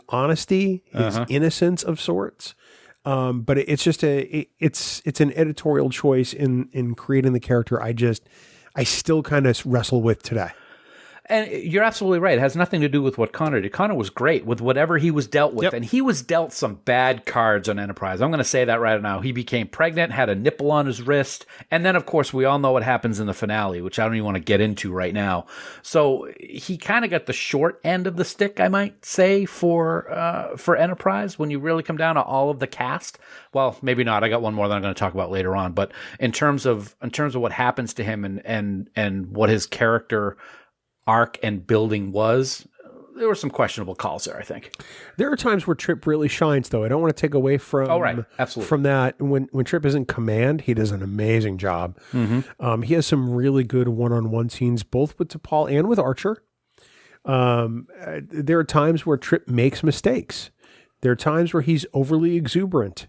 honesty, his innocence of sorts. But it's just it's an editorial choice in creating the character I still kind of wrestle with today. And you're absolutely right. It has nothing to do with what Connor did. Connor was great with whatever he was dealt with. Yep. And he was dealt some bad cards on Enterprise. I'm going to say that right now. He became pregnant, had a nipple on his wrist. And then, of course, we all know what happens in the finale, which I don't even want to get into right now. So he kind of got the short end of the stick, I might say, for Enterprise when you really come down to all of the cast. Well, maybe not. I got one more that I'm going to talk about later on. But in terms of what happens to him and what his character arc and building was, there were some questionable calls there, I think. There are times where Trip really shines, though. I don't want to take away from Absolutely. From that. When Trip is in command, he does an amazing job. Mm-hmm. He has some really good one-on-one scenes, both with T'Pol and with Archer. There are times where Trip makes mistakes. There are times where he's overly exuberant.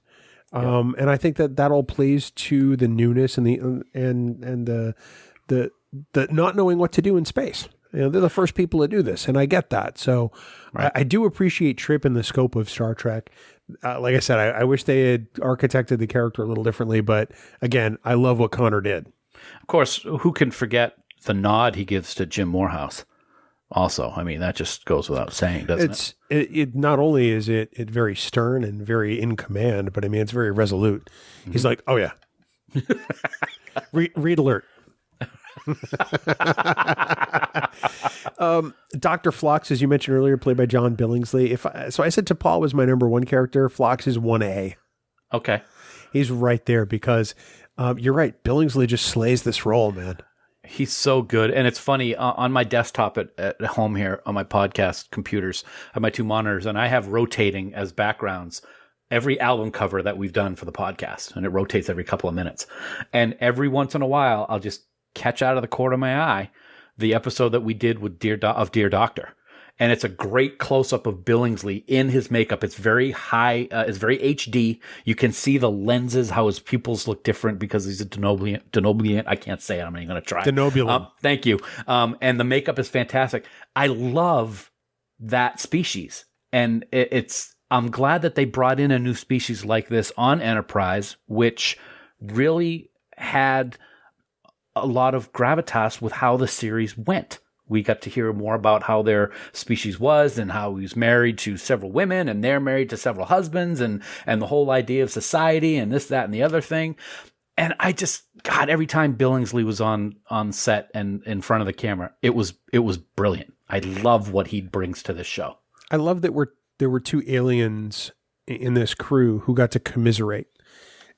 And I think that all plays to the newness and the not knowing what to do in space. They're the first people to do this, and I get that. So I do appreciate Trip in the scope of Star Trek. Like I said, I wish they had architected the character a little differently, but again, I love what Connor did. Of course, who can forget the nod he gives to Jim Morehouse? Also, I mean, that just goes without saying, doesn't it? It not only is it very stern and very in command, but I mean, it's very resolute. Mm-hmm. He's like, oh yeah, read alert. Dr. Phlox, as you mentioned earlier, played by John Billingsley. So I said T'Pol was my number one character. Phlox is 1A. Okay. He's right there because you're right. Billingsley just slays this role, man. He's so good. And it's funny, on my desktop at home here, on my podcast computers, I have my two monitors, and I have rotating as backgrounds every album cover that we've done for the podcast. And it rotates every couple of minutes. And every once in a while, I'll just catch out of the corner of my eye the episode that we did with Dear Doctor. And it's a great close-up of Billingsley in his makeup. It's very high. It's very HD. You can see the lenses, how his pupils look different because he's a Denobulant. I can't say it. I'm not even going to try. Denobulant. Thank you. And the makeup is fantastic. I love that species. And I'm glad that they brought in a new species like this on Enterprise, which really had a lot of gravitas with how the series went. We got to hear more about how their species was and how he was married to several women and they're married to several husbands and the whole idea of society and this, that, and the other thing. And I just, God, every time Billingsley was on set and in front of the camera, it was brilliant. I love what he brings to this show. I love that there were two aliens in this crew who got to commiserate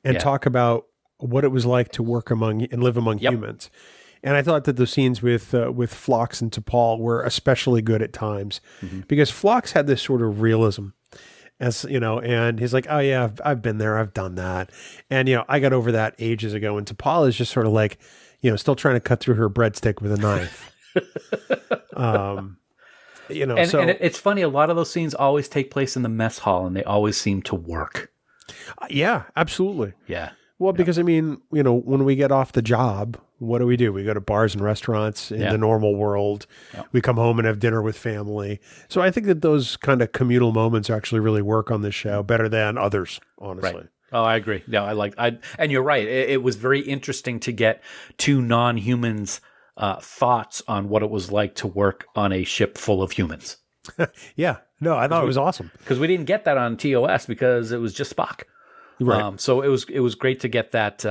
and talk about what it was like to work among and live among humans. And I thought that the scenes with Phlox and T'Pol were especially good at times because Phlox had this sort of realism, as you know, and he's like, "Oh yeah, I've been there, I've done that," and I got over that ages ago. And T'Pol is just sort of like, still trying to cut through her breadstick with a knife. And it's funny. A lot of those scenes always take place in the mess hall, and they always seem to work. Yeah, absolutely. Yeah. Well, because I mean, when we get off the job, what do? We go to bars and restaurants in the normal world. Yeah. We come home and have dinner with family. So I think that those kind of communal moments actually really work on this show better than others, honestly. Right. Oh, I agree. Yeah, and you're right. It was very interesting to get two non-humans' thoughts on what it was like to work on a ship full of humans. Yeah. No, I thought it was awesome because we didn't get that on TOS because it was just Spock. Right. So it was great to get that.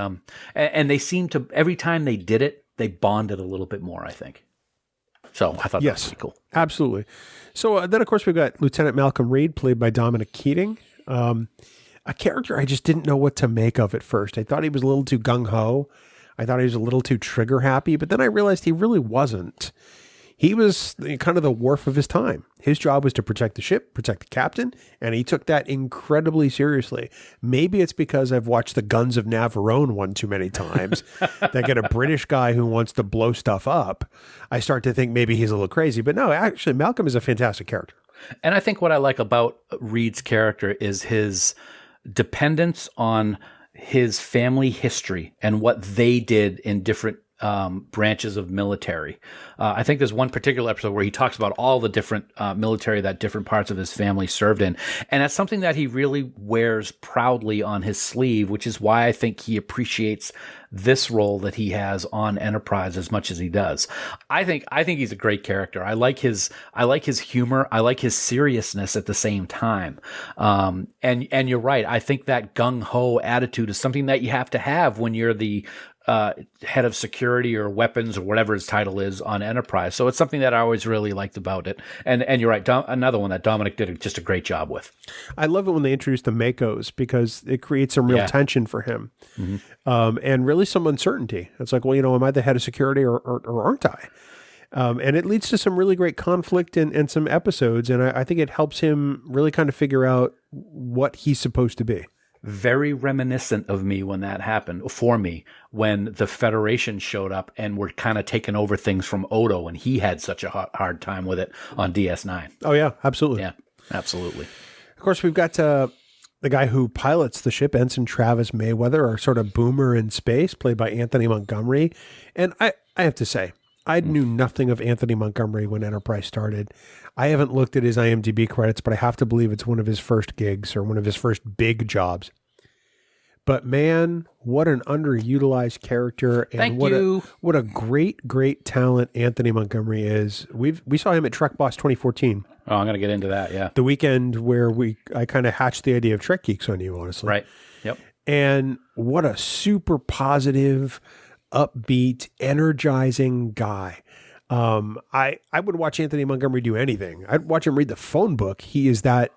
And they seemed to, every time they did it, they bonded a little bit more, I think. So I thought that was pretty cool. Absolutely. So then, of course, we've got Lieutenant Malcolm Reed, played by Dominic Keating. A character I just didn't know what to make of at first. I thought he was a little too gung-ho. I thought he was a little too trigger-happy, but then I realized he really wasn't. He was kind of the Worf of his time. His job was to protect the ship, protect the captain, and he took that incredibly seriously. Maybe it's because I've watched The Guns of Navarone one too many times that get a British guy who wants to blow stuff up. I start to think maybe he's a little crazy. But no, actually, Malcolm is a fantastic character. And I think what I like about Reed's character is his dependence on his family history and what they did in different branches of military. I think there's one particular episode where he talks about all the different military that different parts of his family served in. And that's something that he really wears proudly on his sleeve, which is why I think he appreciates this role that he has on Enterprise as much as he does. I think he's a great character. I like his humor. I like his seriousness at the same time. And you're right. I think that gung-ho attitude is something that you have to have when you're the head of security or weapons or whatever his title is on Enterprise. So it's something that I always really liked about it. And you're right. Another one that Dominic did just a great job with. I love it when they introduce the Makos because it creates some real tension for him. Mm-hmm. And really some uncertainty. It's like, well, am I the head of security or aren't I? And it leads to some really great conflict and some episodes. And I think it helps him really kind of figure out what he's supposed to be. Very reminiscent of me when that happened, for me, when the Federation showed up and were kind of taking over things from Odo, and he had such a hard time with it on DS9. Oh, yeah, absolutely. Yeah, absolutely. Of course, we've got the guy who pilots the ship, Ensign Travis Mayweather, our sort of boomer in space, played by Anthony Montgomery. And I have to say, I knew nothing of Anthony Montgomery when Enterprise started. I haven't looked at his IMDb credits, but I have to believe it's one of his first gigs or one of his first big jobs. But man, what an underutilized character, and what a great talent Anthony Montgomery is. We saw him at Trek Boss 2014. Oh, I'm going to get into that, yeah. The weekend where I kind of hatched the idea of Trek Geeks on you, honestly. Right. Yep. And what a super positive, upbeat, energizing guy. I would watch Anthony Montgomery do anything. I'd watch him read the phone book. He is that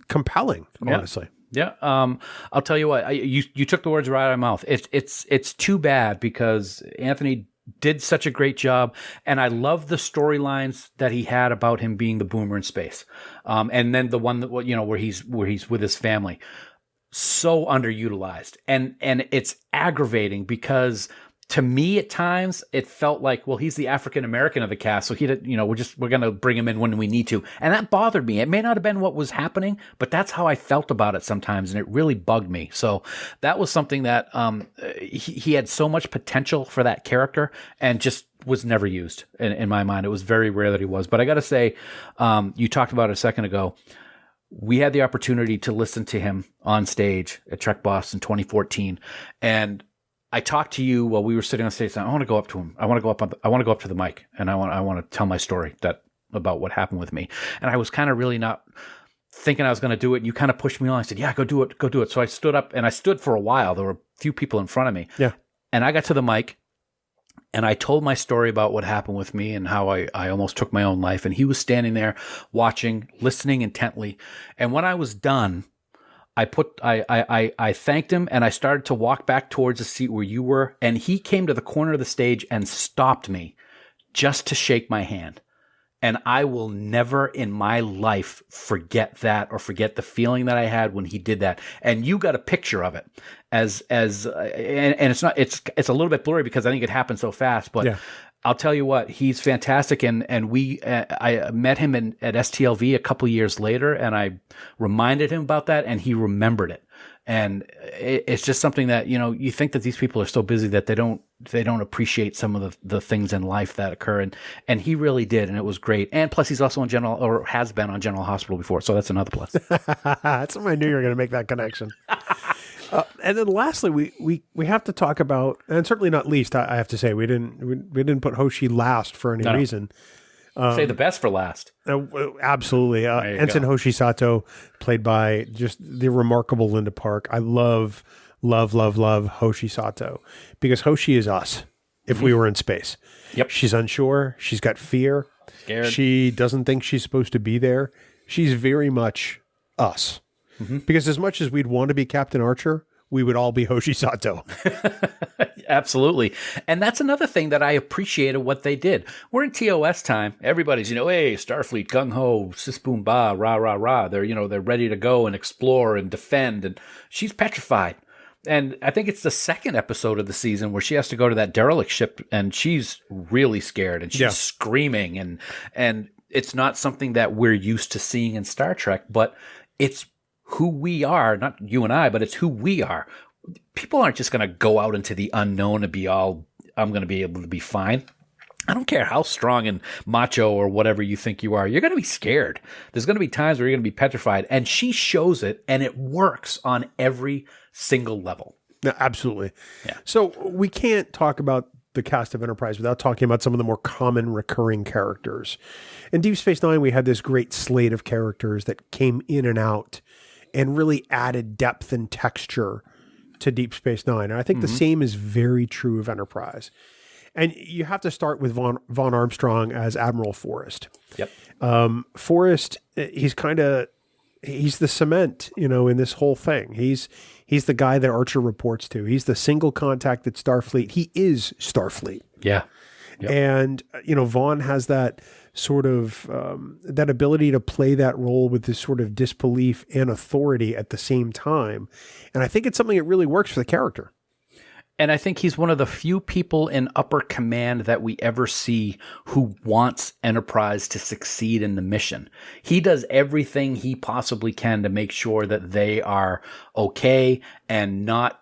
compelling, honestly. Yeah. I'll tell you what, you took the words right out of my mouth. It's too bad because Anthony did such a great job, and I love the storylines that he had about him being the boomer in space. And then the one that, where he's with his family. So underutilized. And it's aggravating because to me at times it felt like, well, he's the African American of the cast, so we're going to bring him in when we need to. And that bothered me. It may not have been what was happening, but that's how I felt about it sometimes, and it really bugged me. So that was something that he had so much potential for that character and just was never used in my mind. It was very rare that he was. But I got to say, you talked about it a second ago. We had the opportunity to listen to him on stage at Trek Boss in 2014, and I talked to you while we were sitting on stage. I want to go up to him. I want to go up to the mic, and I want to tell my story about what happened with me. And I was kind of really not thinking I was going to do it. And you kind of pushed me on. I said, "Yeah, go do it." So I stood up, and I stood for a while. There were a few people in front of me. Yeah. And I got to the mic, and I told my story about what happened with me and how I almost took my own life. And he was standing there watching, listening intently. And when I was done, I thanked him, and I started to walk back towards the seat where you were, and he came to the corner of the stage and stopped me just to shake my hand. And I will never in my life forget that or forget the feeling that I had when he did that. And you got a picture of it and it's a little bit blurry because I think it happened so fast, but yeah. I'll tell you what, he's fantastic. And I met him at STLV a couple years later, and I reminded him about that, and he remembered it. And it's just something that, you think that these people are so busy that they don't appreciate some of the things in life that occur. And he really did. And it was great. And plus he's also has been on General Hospital before. So that's another plus. That's when I knew you were going to make that connection. And then lastly, we have to talk about, and certainly not least, I have to say, we didn't put Hoshi last for any reason. Say the best for last. Absolutely. Ensign Hoshi Sato, played by just the remarkable Linda Park. I love Hoshi Sato because Hoshi is us if we were in space. Yep. She's unsure. She's got fear. Scared. She doesn't think she's supposed to be there. She's very much us. Mm-hmm. Because as much as we'd want to be Captain Archer, we would all be Hoshi Sato. Absolutely. And that's another thing that I appreciated what they did. We're in TOS time. Everybody's, hey, Starfleet, gung-ho, sis boom ba, rah, rah, rah. They're ready to go and explore and defend. And she's petrified. And I think it's the second episode of the season where she has to go to that derelict ship, and she's really scared, and she's screaming. And it's not something that we're used to seeing in Star Trek, but it's who we are, not you and I, but it's who we are. People aren't just going to go out into the unknown and be all, I'm going to be able to be fine. I don't care how strong and macho or whatever you think you are. You're going to be scared. There's going to be times where you're going to be petrified, and she shows it, and it works on every single level. No, absolutely. Yeah. So we can't talk about the cast of Enterprise without talking about some of the more common recurring characters. In Deep Space Nine, we had this great slate of characters that came in and out and really added depth and texture to Deep Space Nine. And I think the same is very true of Enterprise. And you have to start with Von Armstrong as Admiral Forrest. Yep. Forrest, he's the cement, in this whole thing. He's the guy that Archer reports to. He's the single contact at Starfleet. He is Starfleet. Yeah. Yep. And, Vaughn has that sort of, that ability to play that role with this sort of disbelief and authority at the same time. And I think it's something that really works for the character. And I think he's one of the few people in upper command that we ever see who wants Enterprise to succeed in the mission. He does everything he possibly can to make sure that they are okay and not,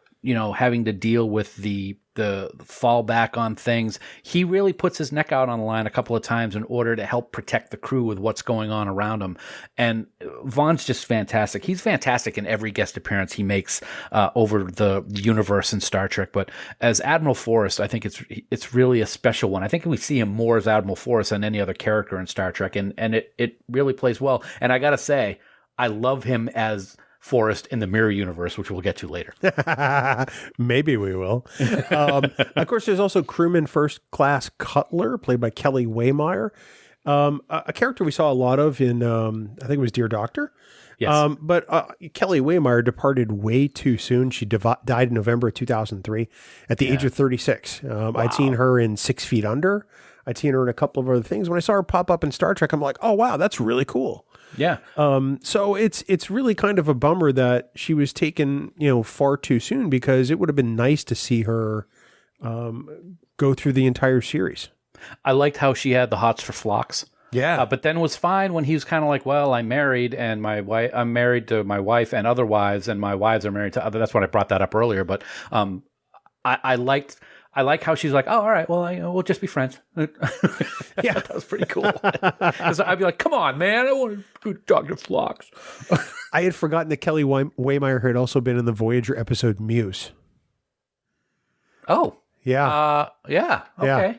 having to deal with the fallback on things. He really puts his neck out on the line a couple of times in order to help protect the crew with what's going on around him. And Vaughn's just fantastic. He's fantastic in every guest appearance he makes over the universe in Star Trek. But as Admiral Forrest, I think it's really a special one. I think we see him more as Admiral Forrest than any other character in Star Trek, and it really plays well. And I gotta say, I love him as Forrest in the Mirror Universe, which we'll get to later. Maybe we will. Of course, there's also Crewman First Class Cutler, played by Kelly Waymeyer, a character we saw a lot of in, I think it was Dear Doctor. Yes. But Kelly Waymeyer departed way too soon. She died in November of 2003 at the age of 36. Wow. I'd seen her in 6 Feet Under. I'd seen her in a couple of other things. When I saw her pop up in Star Trek, I'm like, oh, wow, that's really cool. Yeah. So it's really kind of a bummer that she was taken, far too soon, because it would have been nice to see her go through the entire series. I liked how she had the hots for Phlox. Yeah. But then was fine when he was kind of like, well, I'm married and I'm married to my wife and other wives, and my wives are married to other. That's why I brought that up earlier. But I like how she's like, oh, all right, well, we'll just be friends. Yeah, that was pretty cool. So I'd be like, come on, man, I want to talk to Phlox. I had forgotten that Kelly Waymeyer had also been in the Voyager episode Muse. Oh. Yeah. Yeah, okay. Yeah.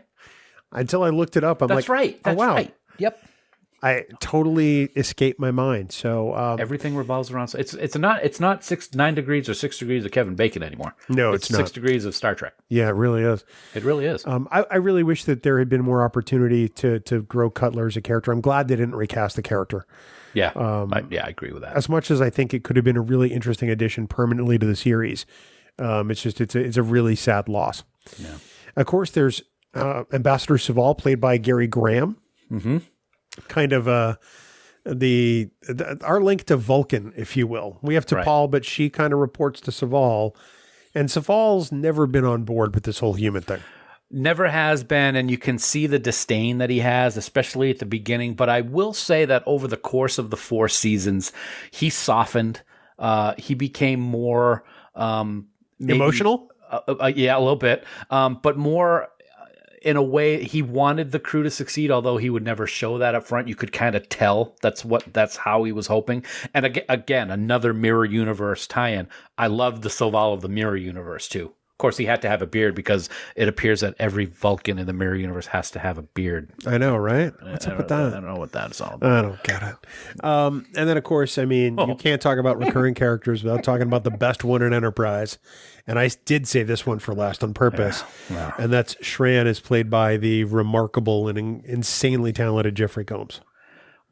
Until I looked it up, I'm That's like, right. That's oh, wow. right. Yep. I totally escaped my mind. So everything revolves around. It's not 9 degrees or 6 degrees of Kevin Bacon anymore. No, it's not 6 degrees of Star Trek. Yeah, it really is. It really is. I really wish that there had been more opportunity to grow Cutler as a character. I'm glad they didn't recast the character. Yeah, I agree with that. As much as I think it could have been a really interesting addition permanently to the series, it's a really sad loss. Yeah. Of course, there's Ambassador Saval, played by Gary Graham. Mm-hmm. Kind of our link to Vulcan, if you will. We have T'Pol, but she kind of reports to Saval, and Saval's never been on board with this whole human thing. Never has been, and you can see the disdain that he has, especially at the beginning. But I will say that over the course of the 4 seasons, he softened. He became more emotional. Yeah, a little bit, but more. In a way, he wanted the crew to succeed, although he would never show that up front. You could kind of tell that's how he was hoping. And again, another Mirror Universe tie-in. I love the Saval of the Mirror Universe too. Of course, he had to have a beard because it appears that every Vulcan in the Mirror Universe has to have a beard. I know, right? What's up with that? I don't know what that is all about. I don't get it. And then, of course, you can't talk about recurring characters without talking about the best one in Enterprise. And I did save this one for last on purpose. Yeah. And that's Shran, is played by the remarkable and insanely talented Jeffrey Combs.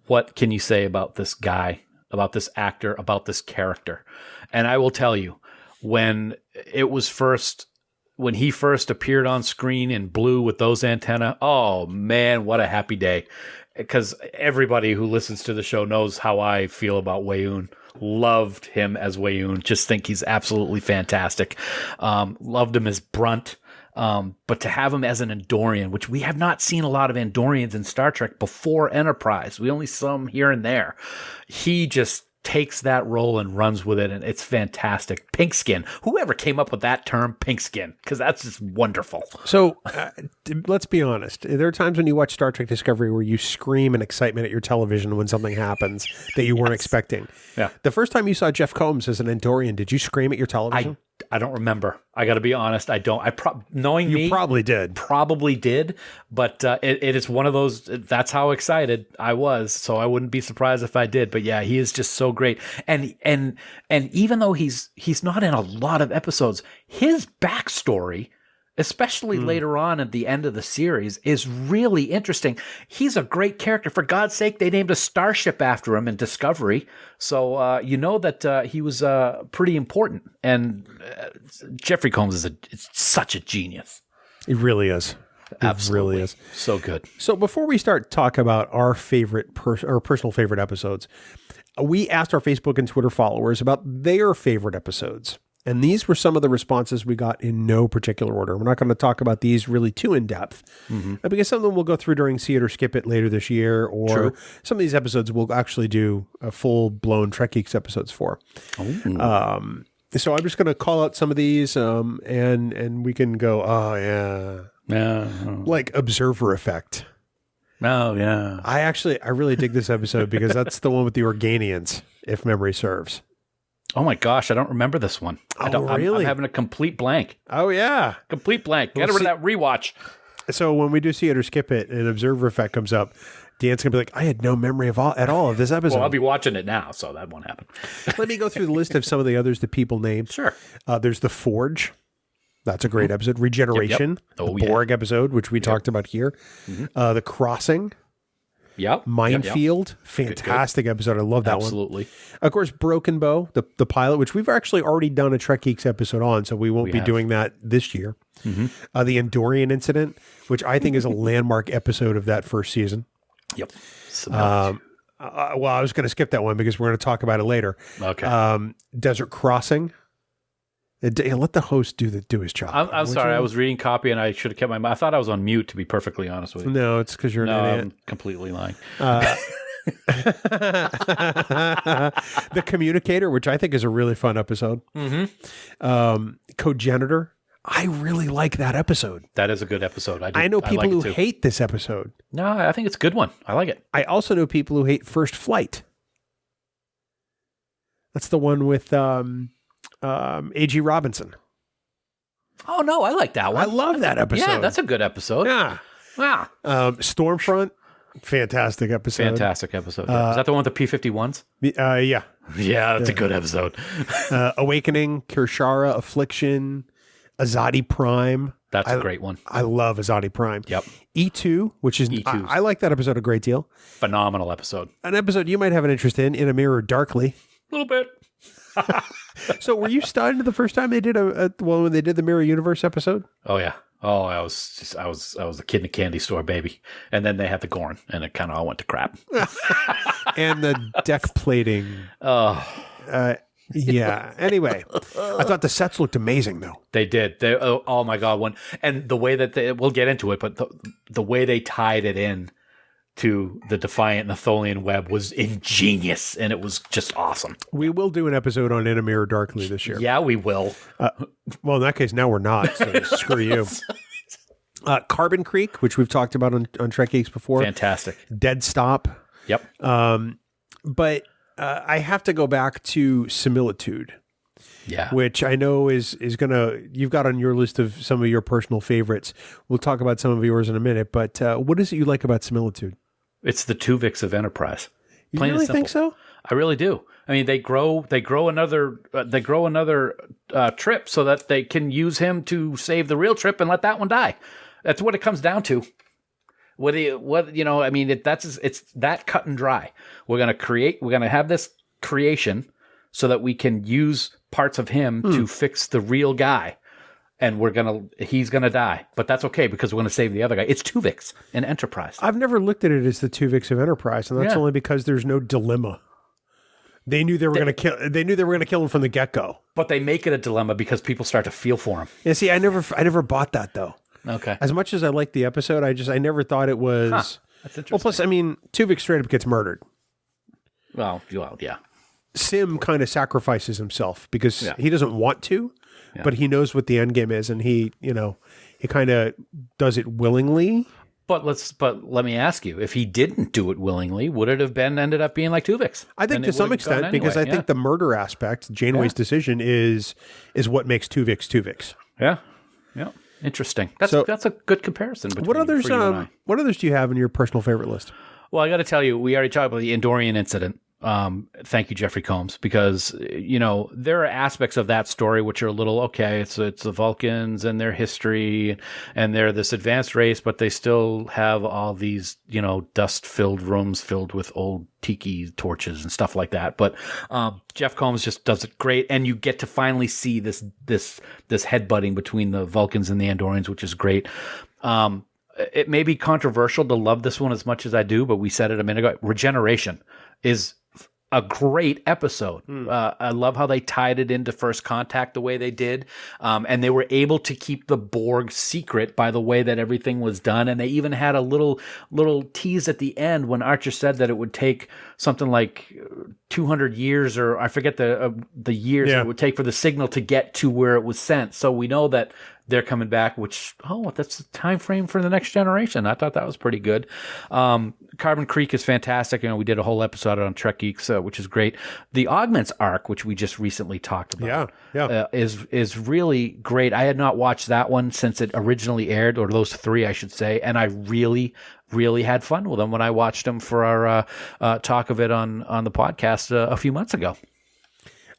What can you say about this guy, about this actor, about this character? And I will tell you, when he first appeared on screen in blue with those antennae, oh man, what a happy day. Because everybody who listens to the show knows how I feel about Weyoun. Loved him as Weyoun. Just think he's absolutely fantastic. Loved him as Brunt. But to have him as an Andorian, which we have not seen a lot of Andorians in Star Trek before Enterprise. We only saw him here and there. He just takes that role and runs with it, and it's fantastic. Pink skin. Whoever came up with that term, pink skin, because that's just wonderful. So let's be honest. There are times when you watch Star Trek Discovery where you scream in excitement at your television when something happens that you weren't expecting. Yeah. The first time you saw Jeff Combs as an Andorian, did you scream at your television? I don't remember. I got to be honest. I don't. Knowing you me, probably did. Probably did. But it is one of those. That's how excited I was. So I wouldn't be surprised if I did. But yeah, he is just so great. And even though he's not in a lot of episodes, his backstory, especially later on at the end of the series, is really interesting. He's a great character. For God's sake, they named a starship after him in Discovery. So you know that he was pretty important. And Jeffrey Combs is such a genius. He really is. Absolutely. It really is. So good. So before we start talk about our favorite or personal favorite episodes, we asked our Facebook and Twitter followers about their favorite episodes. And these were some of the responses we got in no particular order. We're not going to talk about these really too in depth because some of them we'll go through during See It or Skip It later this year, or some of these episodes we'll actually do a full-blown Trek Geeks episodes for. So I'm just going to call out some of these and we can go, like Observer Effect. Oh, yeah. I really dig this episode because that's the one with the Organians, if memory serves. Oh my gosh, I don't remember this one. Really? I'm having a complete blank. Oh, yeah. Complete blank. Get rid of that rewatch. So when we do See It or Skip It and Observer Effect comes up, Dan's going to be like, I had no memory at all of this episode. Well, I'll be watching it now, so that won't happen. Let me go through the list of some of the others that people named. Sure. There's The Forge. That's a great episode. Regeneration. Yep. The Borg episode, which we talked about here. The Crossing. Yep. Minefield. Fantastic episode. I love that one. Absolutely. Of course, Broken Bow, the pilot, which we've actually already done a Trek Geeks episode on, so we won't be doing that this year. The Andorian Incident, which I think is a landmark episode of that first season. Yep. Well, I was going to skip that one because we're going to talk about it later. Okay. Desert Crossing. Let the host do his job. I'm sorry. I was reading copy and I should have kept my mouth. I thought I was on mute, to be perfectly honest with you. No, it's because you're an idiot. I'm completely lying. The Communicator, which I think is a really fun episode. Cogenitor. I really like that episode. That is a good episode. I know people who hate this episode. No, I think it's a good one. I like it. I also know people who hate First Flight. That's the one with A.G. Robinson. Oh, no, I like that one. I love that episode. Yeah, that's a good episode. Yeah. Wow. Stormfront. Fantastic episode. Fantastic episode. Is that the one with the P-51s? Yeah. Yeah, that's a good episode. Awakening, Kirshara, Affliction, Azadi Prime. That's a great one. I love Azadi Prime. Yep. E2, which is, I like that episode a great deal. Phenomenal episode. An episode you might have an interest in A Mirror Darkly. A little bit. So were you stunned the first time they did when they did the Mirror Universe episode? Oh, yeah. Oh, I was a kid in a candy store, baby. And then they had the Gorn, and it kind of all went to crap. And the deck plating. Yeah. Anyway, I thought the sets looked amazing, though. They did. Oh my God. And the way that we'll get into it, but the way they tied it in to the Defiant and the Tholian web was ingenious, and it was just awesome. We will do an episode on In a Mirror Darkly this year. Yeah, we will. Well, in that case, now we're not, so screw you. Carbon Creek, which we've talked about on Trek Geeks before. Fantastic. Dead Stop. Yep. But I have to go back to Similitude. Yeah. Which I know is you've got on your list of some of your personal favorites. We'll talk about some of yours in a minute, but what is it you like about Similitude? It's the Tuvix of Enterprise. You really think so? I really do. I mean, they grow another trip so that they can use him to save the real trip and let that one die. That's what it comes down to. I mean, it's that cut and dry. We're gonna have this creation so that we can use parts of him to fix the real guy. And he's gonna die, but that's okay because we're gonna save the other guy. It's Tuvix in Enterprise. I've never looked at it as the Tuvix of Enterprise, and that's only because there's no dilemma. They knew they were gonna kill. They knew they were gonna kill him from the get-go. But they make it a dilemma because people start to feel for him. Yeah, see, I never bought that though. Okay. As much as I liked the episode, I never thought it was. Huh. That's interesting. Well, plus, I mean, Tuvix straight up gets murdered. Well, yeah. Sim kind of sacrifices himself because he doesn't want to. Yeah. But he knows what the end game is, and he kind of does it willingly. But let me ask you: if he didn't do it willingly, would it have ended up being like Tuvix? I think to some extent, because I think the murder aspect, Janeway's decision, is what makes Tuvix. Yeah. Interesting. That's a good comparison. What others do you have in your personal favorite list? Well, I got to tell you, we already talked about the Andorian incident. Thank you, Jeffrey Combs, because there are aspects of that story which are a little okay. It's the Vulcans and their history, and they're this advanced race, but they still have all these dust-filled rooms filled with old tiki torches and stuff like that. But Jeff Combs just does it great, and you get to finally see this headbutting between the Vulcans and the Andorians, which is great. It may be controversial to love this one as much as I do, but we said it a minute ago. Regeneration is a great episode. I love how they tied it into First Contact the way they did. And they were able to keep the Borg secret by the way that everything was done. And they even had a little tease at the end when Archer said that it would take something like 200 years, or I forget the years it would take for the signal to get to where it was sent. So we know that they're coming back, which, that's the time frame for the next generation. I thought that was pretty good. Carbon Creek is fantastic. We did a whole episode on Trek Geeks, which is great. The Augments arc, which we just recently talked about, is really great. I had not watched that one since it originally aired, or those three, I should say, and I really had fun with them when I watched them for our talk of it on the podcast a few months ago.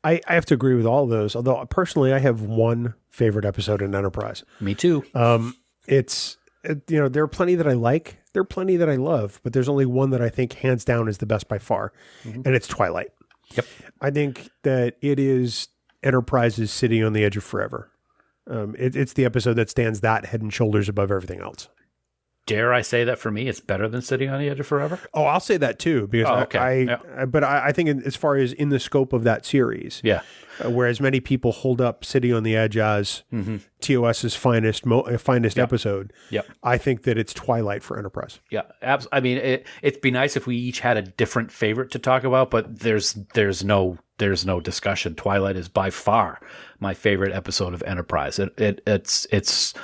I have to agree with all of those, although personally I have one favorite episode in Enterprise. Me too. There are plenty that I like. There are plenty that I love, but there's only one that I think hands down is the best by far, and it's Twilight. Yep. I think that it is Enterprise's City on the Edge of Forever. It's the episode that stands that head and shoulders above everything else. Dare I say that for me, it's better than Sitting on the Edge of Forever? Oh, I'll say that too, because I think as far as in the scope of that series, whereas many people hold up City on the Edge as TOS's finest episode, I think that it's Twilight for Enterprise. Yeah, I mean, it'd be nice if we each had a different favorite to talk about, but there's no discussion. Twilight is by far my favorite episode of Enterprise. It's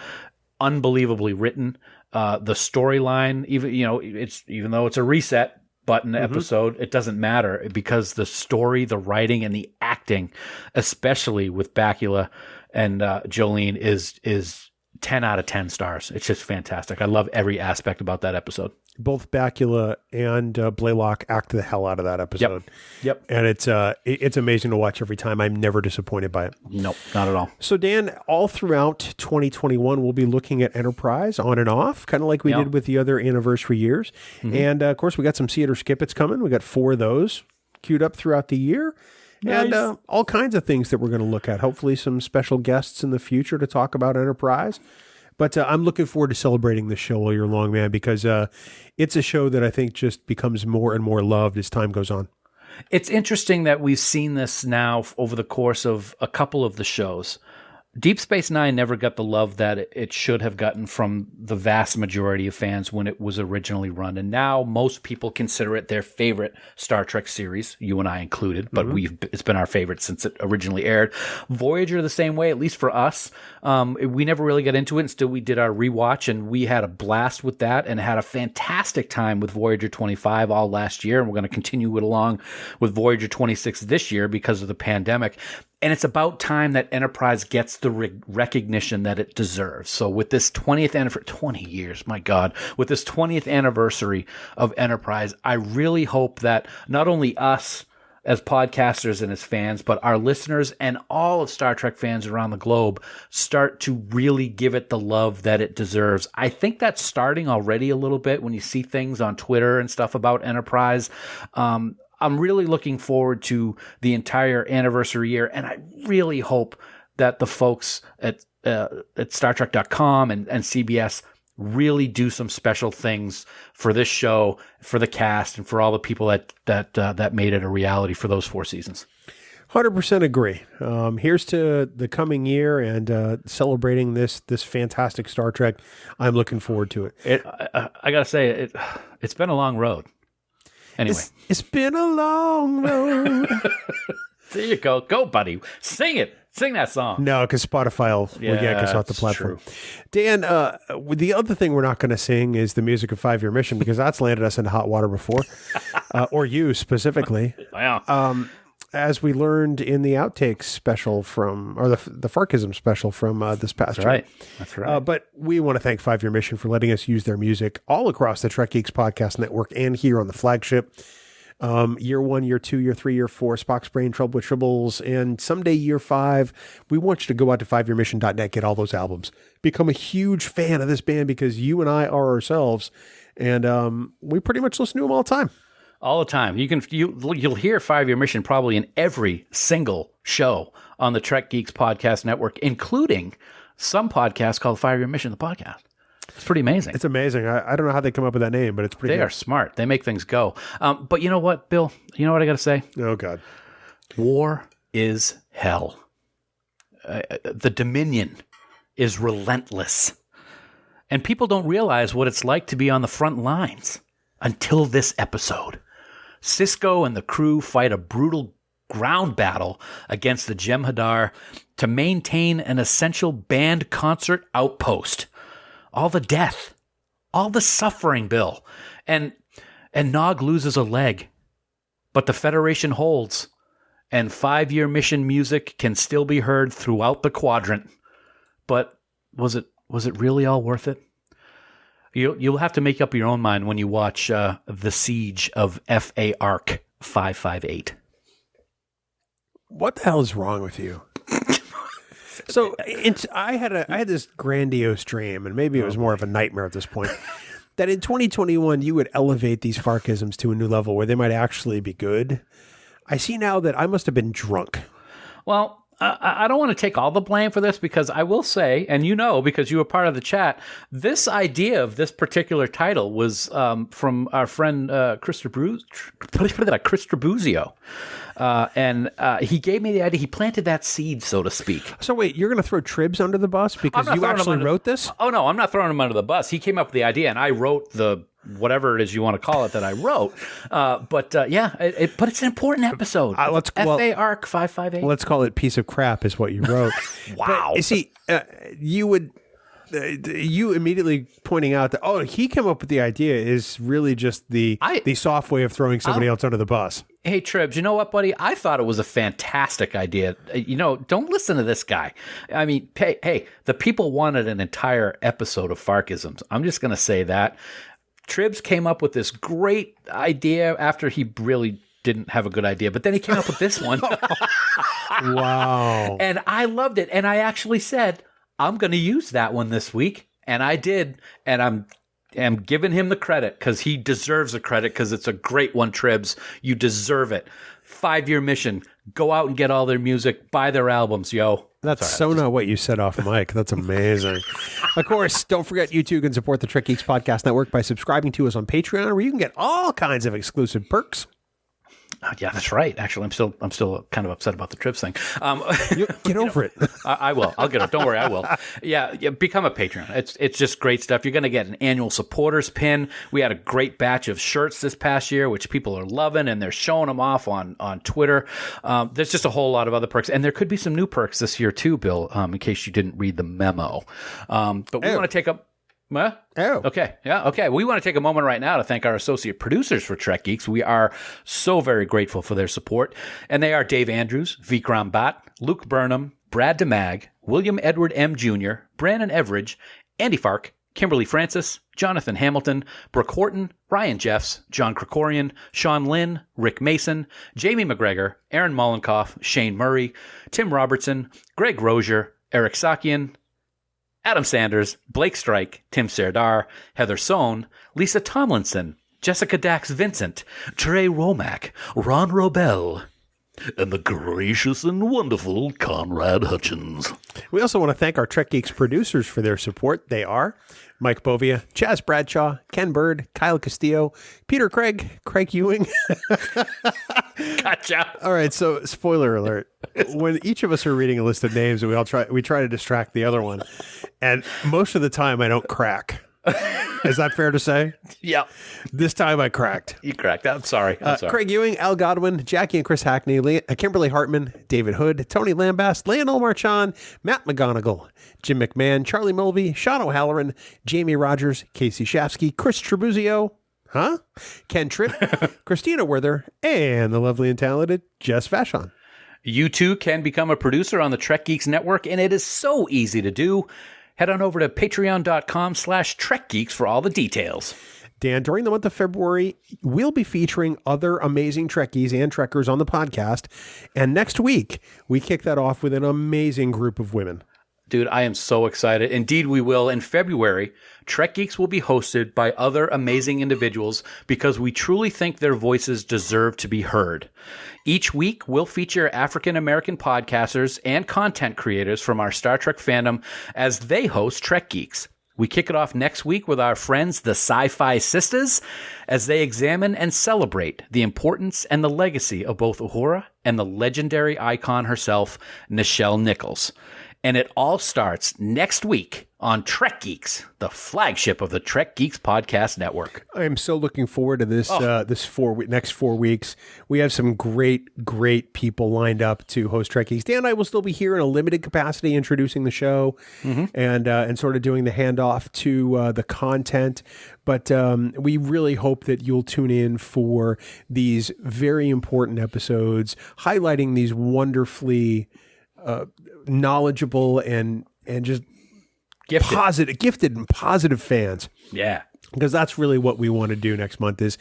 unbelievably written. The storyline, even though it's a reset button episode, it doesn't matter because the story, the writing, and the acting, especially with Bakula and Jolene, is 10 out of 10 stars. It's just fantastic. I love every aspect about that episode. Both Bakula and Blaylock act the hell out of that episode. Yep. And it's amazing to watch every time. I'm never disappointed by it. Nope, not at all. So Dan, all throughout 2021, we'll be looking at Enterprise on and off, kind of like we did with the other anniversary years. And of course, we got some See It or Skip It's coming. We got 4 of those queued up throughout the year. Nice. And all kinds of things that we're going to look at. Hopefully some special guests in the future to talk about Enterprise. But I'm looking forward to celebrating this show all year long, man, because it's a show that I think just becomes more and more loved as time goes on. It's interesting that we've seen this now over the course of a couple of the shows. Deep Space Nine never got the love that it should have gotten from the vast majority of fans when it was originally run. And now most people consider it their favorite Star Trek series, you and I included, but it's been our favorite since it originally aired. Voyager the same way, at least for us. We never really got into it until we did our rewatch, and we had a blast with that and had a fantastic time with Voyager 25 all last year. And we're going to continue it along with Voyager 26 this year because of the pandemic. And it's about time that Enterprise gets the recognition that it deserves. So with this 20th anniversary, 20 years, my God, with this 20th anniversary of Enterprise, I really hope that not only us as podcasters and as fans, but our listeners and all of Star Trek fans around the globe start to really give it the love that it deserves. I think that's starting already a little bit when you see things on Twitter and stuff about Enterprise. I'm really looking forward to the entire anniversary year, and I really hope that the folks at StarTrek.com and CBS really do some special things for this show, for the cast, and for all the people that made it a reality for those 4 seasons. 100% agree. Here's to the coming year and celebrating this fantastic Star Trek. I'm looking forward to it. I gotta say, it's been a long road. Anyway, it's been a long road. There you go. Go, buddy. Sing it. Sing that song. No, because Spotify will yank us off the platform. True. Dan, the other thing we're not going to sing is the music of 5 Year Mission, because that's landed us into hot water before, or you specifically. Wow. As we learned in the outtakes special or the Farkism special from this past year. That's right. But we want to thank 5 Year Mission for letting us use their music all across the Trek Geeks Podcast Network and here on the flagship. Year 1, year 2, year 3, year 4, Spock's Brain, Trouble With Tribbles, and someday year 5. We want you to go out to 5yearmission.net, get all those albums. Become a huge fan of this band because you and I are ourselves, and we pretty much listen to them all the time. All the time. You'll hear 5 Year Mission probably in every single show on the Trek Geeks Podcast Network, including some podcast called 5 Year Mission, the podcast. It's pretty amazing. It's amazing. I don't know how they come up with that name, but it's pretty They good. are smart. They make things go. But you know what, Bill? You know what I got to say? Oh, God. War is hell. The Dominion is relentless. And people don't realize what it's like to be on the front lines until this episode. Sisko and the crew fight a brutal ground battle against the Jem'Hadar to maintain an essential band concert outpost. All the death, all the suffering, Bill. And Nog loses a leg, but the Federation holds, and 5-year mission music can still be heard throughout the quadrant. But was it really all worth it? You'll have to make up your own mind when you watch The Siege of F.A. Arc 558. What the hell is wrong with you? So I had this grandiose dream, and maybe it was more of a nightmare at this point, that in 2021 you would elevate these Farkisms to a new level where they might actually be good. I see now that I must have been drunk. Well, I don't want to take all the blame for this, because I will say, and you know, because you were part of the chat, this idea of this particular title was from our friend Chris Trabuzio. And he gave me the idea. He planted that seed, so to speak. So wait, you're going to throw Tribs under the bus because you actually wrote this? Oh, no, I'm not throwing him under the bus. He came up with the idea, and I wrote the whatever it is you want to call it that I wrote. But it's an important episode. F.A. Arc 558. Let's call it piece of crap is what you wrote. Wow. But, you see, you immediately pointing out that, he came up with the idea is really just the soft way of throwing somebody else under the bus. Hey, Tribs, you know what, buddy? I thought it was a fantastic idea. Don't listen to this guy. I mean, hey, the people wanted an entire episode of Farkisms. I'm just going to say that. Tribs came up with this great idea after he really didn't have a good idea, but then he came up with this one. Wow. And I loved it. And I actually said, I'm going to use that one this week. And I did. And I'm giving him the credit because he deserves the credit because it's a great one, Tribs. You deserve it. 5-year mission. Go out and get all their music. Buy their albums, yo. That's not what you said off mic. That's amazing. Of course, don't forget you too can support the Trek Geeks Podcast Network by subscribing to us on Patreon, where you can get all kinds of exclusive perks. Yeah, that's right. Actually, I'm still kind of upset about the Tribs thing. Get over it. I will. I'll get it. Don't worry. I will. Yeah, become a patron. It's just great stuff. You're going to get an annual supporters pin. We had a great batch of shirts this past year, which people are loving, and they're showing them off on Twitter. There's just a whole lot of other perks, and there could be some new perks this year too, Bill. In case you didn't read the memo, but we want to take up. Well, okay. Yeah. Okay. We want to take a moment right now to thank our associate producers for Trek Geeks. We are so very grateful for their support. And they are Dave Andrews, Vikram Bhatt, Luke Burnham, Brad DeMag, William Edward M. Jr., Brandon Everidge, Andy Fark, Kimberly Francis, Jonathan Hamilton, Brooke Horton, Ryan Jeffs, John Krikorian, Sean Lynn, Rick Mason, Jamie McGregor, Aaron Mollenkoff, Shane Murray, Tim Robertson, Greg Rozier, Eric Sakian, Adam Sanders, Blake Strike, Tim Serdar, Heather Sohn, Lisa Tomlinson, Jessica Dax Vincent, Trey Romack, Ron Robel, and the gracious and wonderful Conrad Hutchins. We also want to thank our Trek Geeks producers for their support. They are Mike Bovia, Chaz Bradshaw, Ken Bird, Kyle Castillo, Peter Craig, Craig Ewing. Gotcha. All right, so spoiler alert. When each of us are reading a list of names, we try to distract the other one. And most of the time I don't crack. Is that fair to say? Yeah. This time I cracked. You cracked. I'm sorry. Craig Ewing, Al Godwin, Jackie and Chris Hackney, Kimberly Hartman, David Hood, Tony Lambast, Lionel Marchand, Matt McGonigal, Jim McMahon, Charlie Mulvey, Sean O'Halloran, Jamie Rogers, Casey Shafsky, Chris Trabuzio, Ken Tripp, Christina Werther, and the lovely and talented Jess Vashon. You too can become a producer on the Trek Geeks Network, and it is so easy to do. Head on over to patreon.com/TrekGeeks for all the details. Dan, during the month of February, we'll be featuring other amazing Trekkies and Trekkers on the podcast. And next week, we kick that off with an amazing group of women. Dude, I am so excited. Indeed, we will. In February, Trek Geeks will be hosted by other amazing individuals because we truly think their voices deserve to be heard. Each week, we'll feature African-American podcasters and content creators from our Star Trek fandom as they host Trek Geeks. We kick it off next week with our friends, the Sci-Fi Sisters, as they examine and celebrate the importance and the legacy of both Uhura and the legendary icon herself, Nichelle Nichols. And it all starts next week on Trek Geeks, the flagship of the Trek Geeks Podcast Network. I am so looking forward to this next 4 weeks. We have some great people lined up to host Trek Geeks. Dan and I will still be here in a limited capacity introducing the show and sort of doing the handoff to the content. But we really hope that you'll tune in for these very important episodes highlighting these wonderfully knowledgeable and just gifted and positive fans. Yeah. Because that's really what we want to do next month is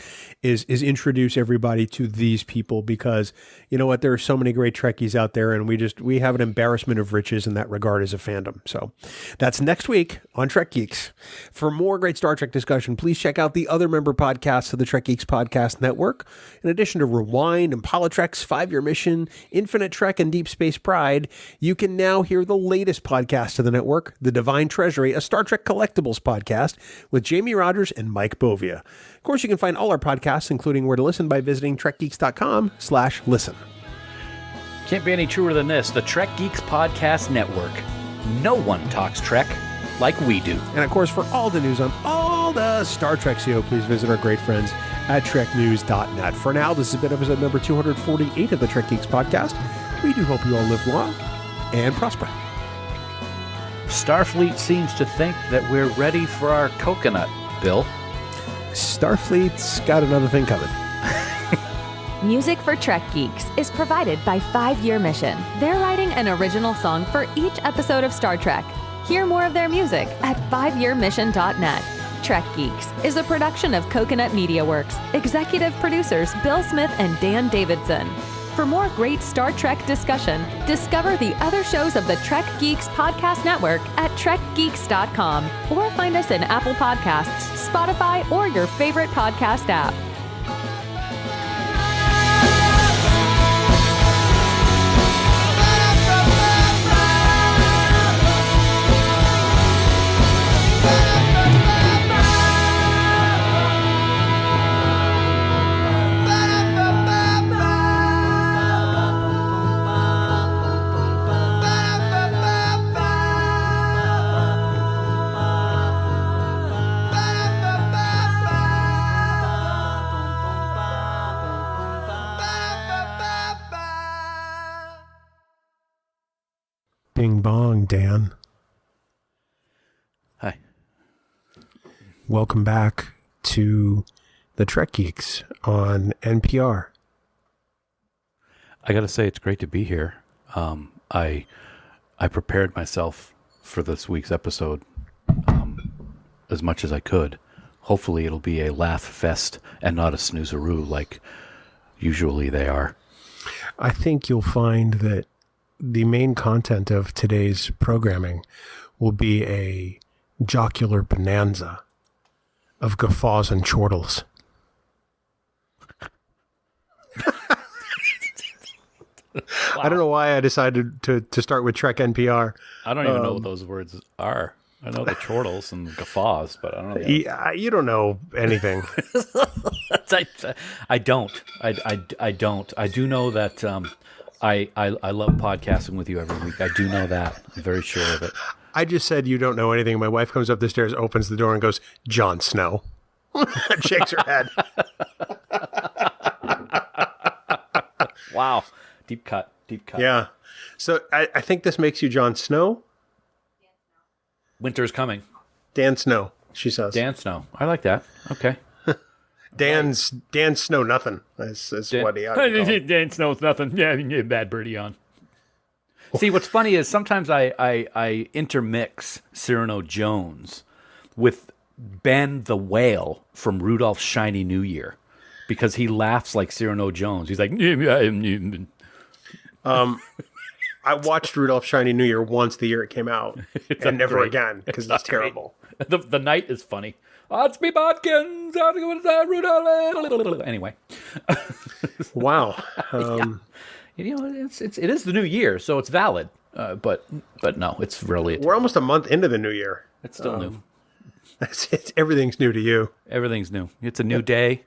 introduce everybody to these people, because you know what, there are so many great Trekkies out there, and we have an embarrassment of riches in that regard as a fandom. So that's next week on Trek Geeks. For more great Star Trek discussion, please check out the other member podcasts of the Trek Geeks Podcast Network. In addition to Rewind and Politrek's 5-Year Mission, Infinite Trek, and Deep Space Pride, you can now hear the latest podcast of the network, The Divine Treasury, a Star Trek collectibles podcast with Jamie Rogers and Mike Bovia. Of course, you can find all our podcasts, including where to listen, by visiting trekgeeks.com/listen. Can't be any truer than this. The Trek Geeks Podcast Network. No one talks Trek like we do. And of course, for all the news on all the Star Trek CO, please visit our great friends at treknews.net. For now, this has been episode number 248 of the Trek Geeks Podcast. We do hope you all live long and prosper. Starfleet seems to think that we're ready for our coconut, Bill. Starfleet's got another thing coming. Music for Trek Geeks is provided by 5-Year Mission. They're writing an original song for each episode of Star Trek. Hear more of their music at 5yearmission.net. Trek Geeks is a production of Coconut Media Works. Executive producers Bill Smith and Dan Davidson. For more great Star Trek discussion, discover the other shows of the Trek Geeks Podcast Network at trekgeeks.com, or find us in Apple Podcasts, Spotify, or your favorite podcast app. Bing bong, Dan. Hi. Welcome back to the Trek Geeks on NPR. I got to say, it's great to be here. I prepared myself for this week's episode as much as I could. Hopefully it'll be a laugh fest and not a snoozeroo like usually they are. I think you'll find that the main content of today's programming will be a jocular bonanza of guffaws and chortles. Wow. I don't know why I decided to start with Trek NPR. I don't even know what those words are. I know the chortles and guffaws, but I don't know. You don't know anything. I don't. I don't. I do know that I love podcasting with you every week. I do know that. I'm very sure of it. I just said you don't know anything. My wife comes up the stairs, opens the door, and goes, "Jon Snow." And shakes her head. Wow. Deep cut. Yeah. So I think this makes you Jon Snow. Winter's coming. Dan Snow, she says. Dan Snow. I like that. Okay. Dan Snow nothing. That's what he ought to call. Dan Snow's nothing. Yeah, bad birdie on. See, what's funny is sometimes I intermix Cyrano Jones with Ben the Whale from Rudolph's Shiny New Year because he laughs like Cyrano Jones. He's like, I watched Rudolph's Shiny New Year once the year it came out, and never again because it's terrible. The night is funny. It's me, Bodkins. Rudolph. Anyway. Wow. You know, it is the new year, so it's valid. But no, it's really. We're almost a month into the new year. It's still new. Everything's new to you. Everything's new. It's a new day.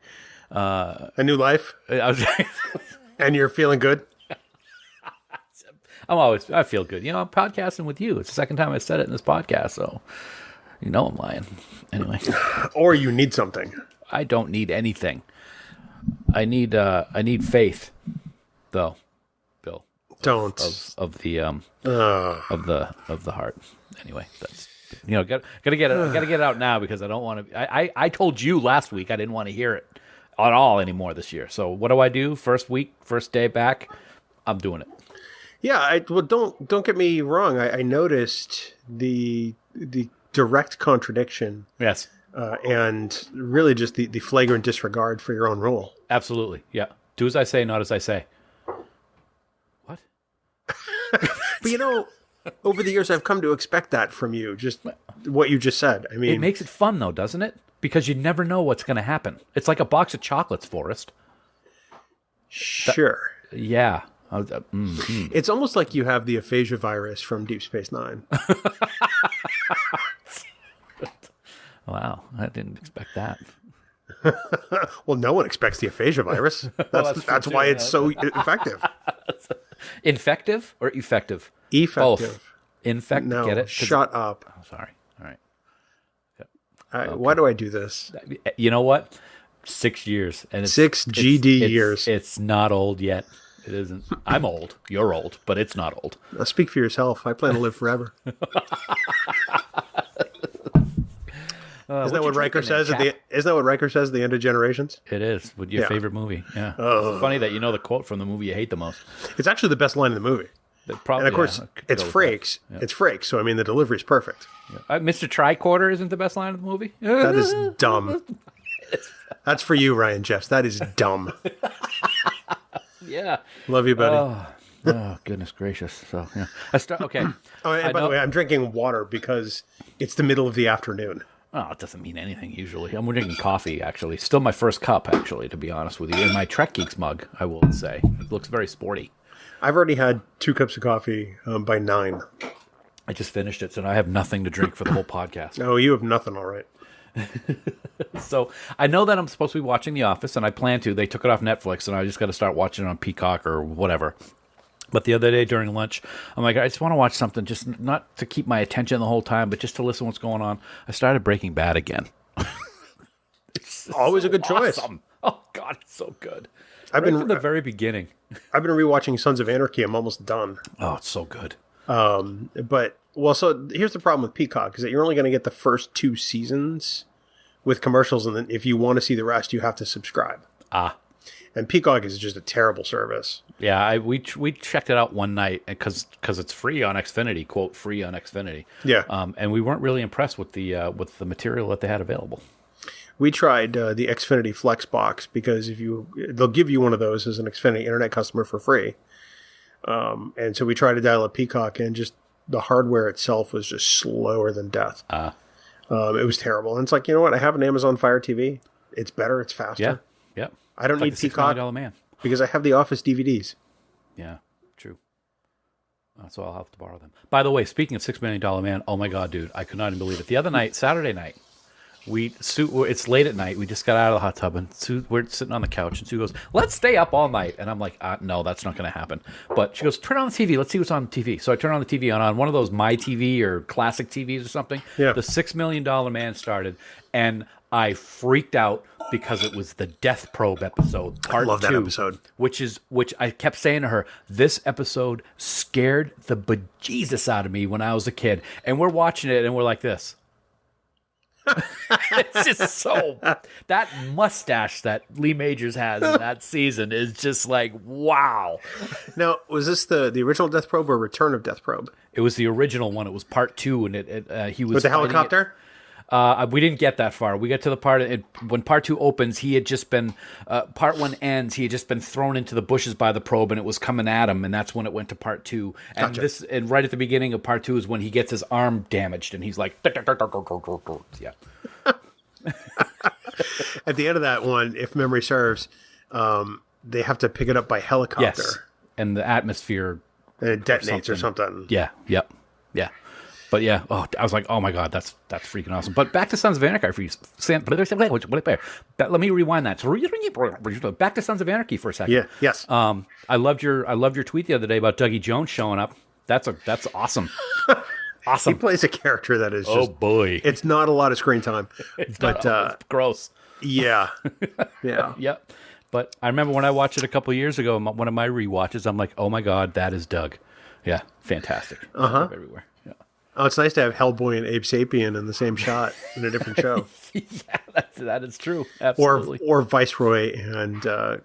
A new life. I And you're feeling good? I feel good. You know, I'm podcasting with you. It's the second time I said it in this podcast, so you know I'm lying. Anyway. Or you need something. I don't need anything. I need faith, though, Bill. Don't. Of the heart. Anyway, that's gotta get it out now because I don't want to. I told you last week I didn't want to hear it at all anymore this year. So what do I do? First day back, I'm doing it. Yeah, don't get me wrong. I noticed the direct contradiction. Yes. And really just the flagrant disregard for your own rule. Absolutely. Yeah. Do as I say, not as I say. What? But over the years, I've come to expect that from you. Just what you just said. I mean, it makes it fun though, doesn't it? Because you never know what's going to happen. It's like a box of chocolates, Forrest. Sure. Yeah. It's almost like you have the aphasia virus from Deep Space Nine. Wow, I didn't expect that. Well, no one expects the aphasia virus. That's why it's so effective. Infective or effective? Effective. Both. Infect. No, get it? shut up. Oh, sorry. All right. Okay. Why do I do this? You know what? 6 years, and it's 6 GD years. It's not old yet. It isn't. I'm old. You're old, but it's not old. Speak for yourself. I plan to live forever. Isn't that what Riker says at the end of Generations? It is. With your favorite movie. Yeah. It's funny that you know the quote from the movie you hate the most. It's actually the best line in the movie. And of course, it's Frakes. Yeah. It's Frakes, so I mean the delivery's perfect. Yeah. Mr. Tricorder isn't the best line of the movie? That is dumb. That's for you, Ryan Jeffs. That is dumb. Yeah. Love you, buddy. Oh, goodness gracious. So, yeah. Okay. Oh, and by the way, I'm drinking water because it's the middle of the afternoon. Oh, it doesn't mean anything usually. I'm drinking coffee, actually. Still my first cup, actually, to be honest with you. In my Trek Geeks mug, I will say. It looks very sporty. I've already had 2 cups of coffee by 9. I just finished it, so now I have nothing to drink for the whole podcast. Oh, you have nothing, all right. So I know that I'm supposed to be watching The Office, and I plan to. They took it off Netflix, and I just got to start watching it on Peacock or whatever. But the other day during lunch, I'm like, I just want to watch something, just not to keep my attention the whole time, but just to listen to what's going on. I started Breaking Bad again. Always a good choice. Oh, God, it's so good. From the very beginning. I've been rewatching Sons of Anarchy. I'm almost done. Oh, it's so good. So here's the problem with Peacock, is that you're only going to get the first 2 seasons with commercials, and then if you want to see the rest, you have to subscribe. And Peacock is just a terrible service. Yeah, we checked it out one night because it's free on Xfinity, quote, free on Xfinity. Yeah. And we weren't really impressed with the material that they had available. We tried the Xfinity Flex box because they'll give you one of those as an Xfinity internet customer for free. And so we tried to dial up Peacock, and just the hardware itself was just slower than death. It was terrible. And it's like, you know what? I have an Amazon Fire TV. It's better. It's faster. Yeah. I don't need Peacock man. because I have the Office DVDs. Yeah, true. So I'll have to borrow them. By the way, speaking of $6 Million Man, oh my God, dude, I could not even believe it. The other night, Saturday night, it's late at night. We just got out of the hot tub, and we're sitting on the couch, and Sue goes, "Let's stay up all night." And I'm like, "No, that's not going to happen." But she goes, "Turn on the TV. Let's see what's on the TV." So I turn on the TV, and on one of those My TV or classic TVs or something, the $6 Million Man started, and I freaked out because it was the Death Probe episode, part 2. I love that episode. Which I kept saying to her, this episode scared the bejesus out of me when I was a kid. And we're watching it, and we're like this. It's just so... That mustache that Lee Majors has in that season is just like, wow. Now, was this the original Death Probe or Return of Death Probe? It was the original one. It was part 2, and he was... With the helicopter? We didn't get that far. We got to the part when part 2 opens. He had just been part 1 ends. He had just been thrown into the bushes by the probe, and it was coming at him. And that's when it went to part 2. And gotcha. And right at the beginning of part 2 is when he gets his arm damaged, and he's like, yeah. At the end of that one, if memory serves, they have to pick it up by helicopter. Yes, and the atmosphere and it detonates or something. Yeah. Yep. Yeah. But yeah, I was like, oh my God, that's freaking awesome. But back to Sons of Anarchy for you. Let me rewind that. So back to Sons of Anarchy for a second. Yeah. Yes. I loved your tweet the other day about Dougie Jones showing up. That's awesome. Awesome. He plays a character that is just, oh boy, it's not a lot of screen time, it's gross. Yeah. Yeah. Yep. But I remember when I watched it a couple years ago, one of my rewatches, I'm like, oh my God, that is Doug. Yeah, fantastic. Everywhere. Yeah. Oh, it's nice to have Hellboy and Abe Sapien in the same shot in a different show. Yeah, that is true. Absolutely. Or Viceroy and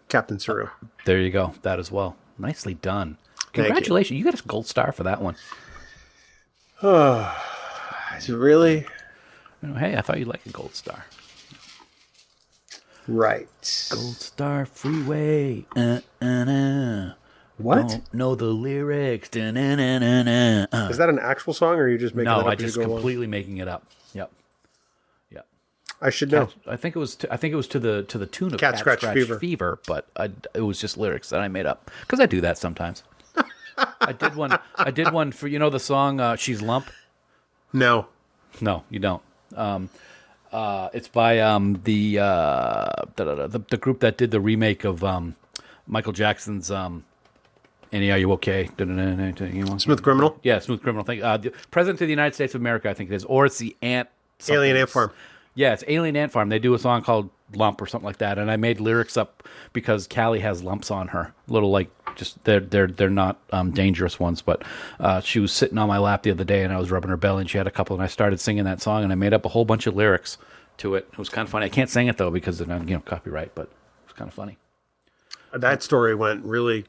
Captain Saru. There you go. That as well. Nicely done. Congratulations. You got a gold star for that one. Is it really? Hey, I thought you'd like a gold star. Right. Gold Star Freeway. What? Don't know the lyrics. Is that an actual song, or are you just making it up? No, I just completely making it up. Yep. Yep. I should know. I think it was to the tune of Cat Scratch Fever, but it was just lyrics that I made up because I do that sometimes. I did one for the song "She's Lump." No, you don't. It's by the group that did the remake of Michael Jackson's "Annie, Are You Okay?" Smooth Criminal. Yeah, Smooth Criminal. The President of the United States of America, I think it is, or it's the Ant. Alien Ant Farm. Yeah, it's Alien Ant Farm. They do a song called Lump or something like that, and I made lyrics up because Callie has lumps on her. Little just they're not dangerous ones, but she was sitting on my lap the other day, and I was rubbing her belly, and she had a couple, and I started singing that song, and I made up a whole bunch of lyrics to it. It was kind of funny. I can't sing it though because of copyright, but it was kind of funny. That story went really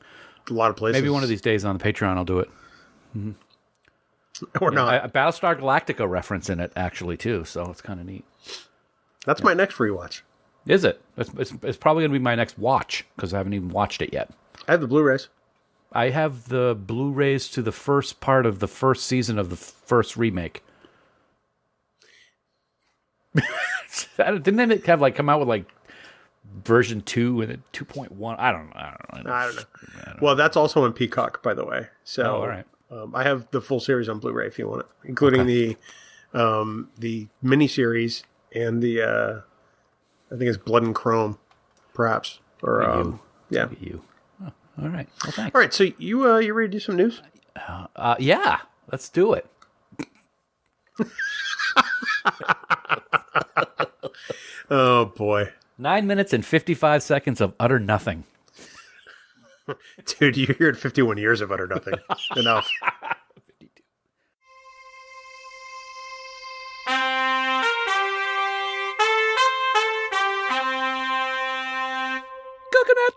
a lot of places. Maybe one of these days on the Patreon I'll do it. Mm-hmm. Or not. A Battlestar Galactica reference in it actually too, so it's kind of neat. That's my next rewatch. Is it? It's probably going to be my next watch because I haven't even watched it yet. I have the Blu-rays. I have the Blu-rays to the first part of the first season of the first remake. Didn't it have come out with version 2 and 2.1? I don't know. Well, that's also on Peacock, by the way. So, all right. I have the full series on Blu-ray if you want it, including the miniseries and the I think it's Blood and Chrome, perhaps. Or yeah. You. Oh, all right. Well, thanks. All right. So you ready to do some news? Yeah. Let's do it. Oh boy. 9 minutes and 55 seconds of utter nothing. Dude, you heard 51 years of utter nothing. Enough. 52. Coconut.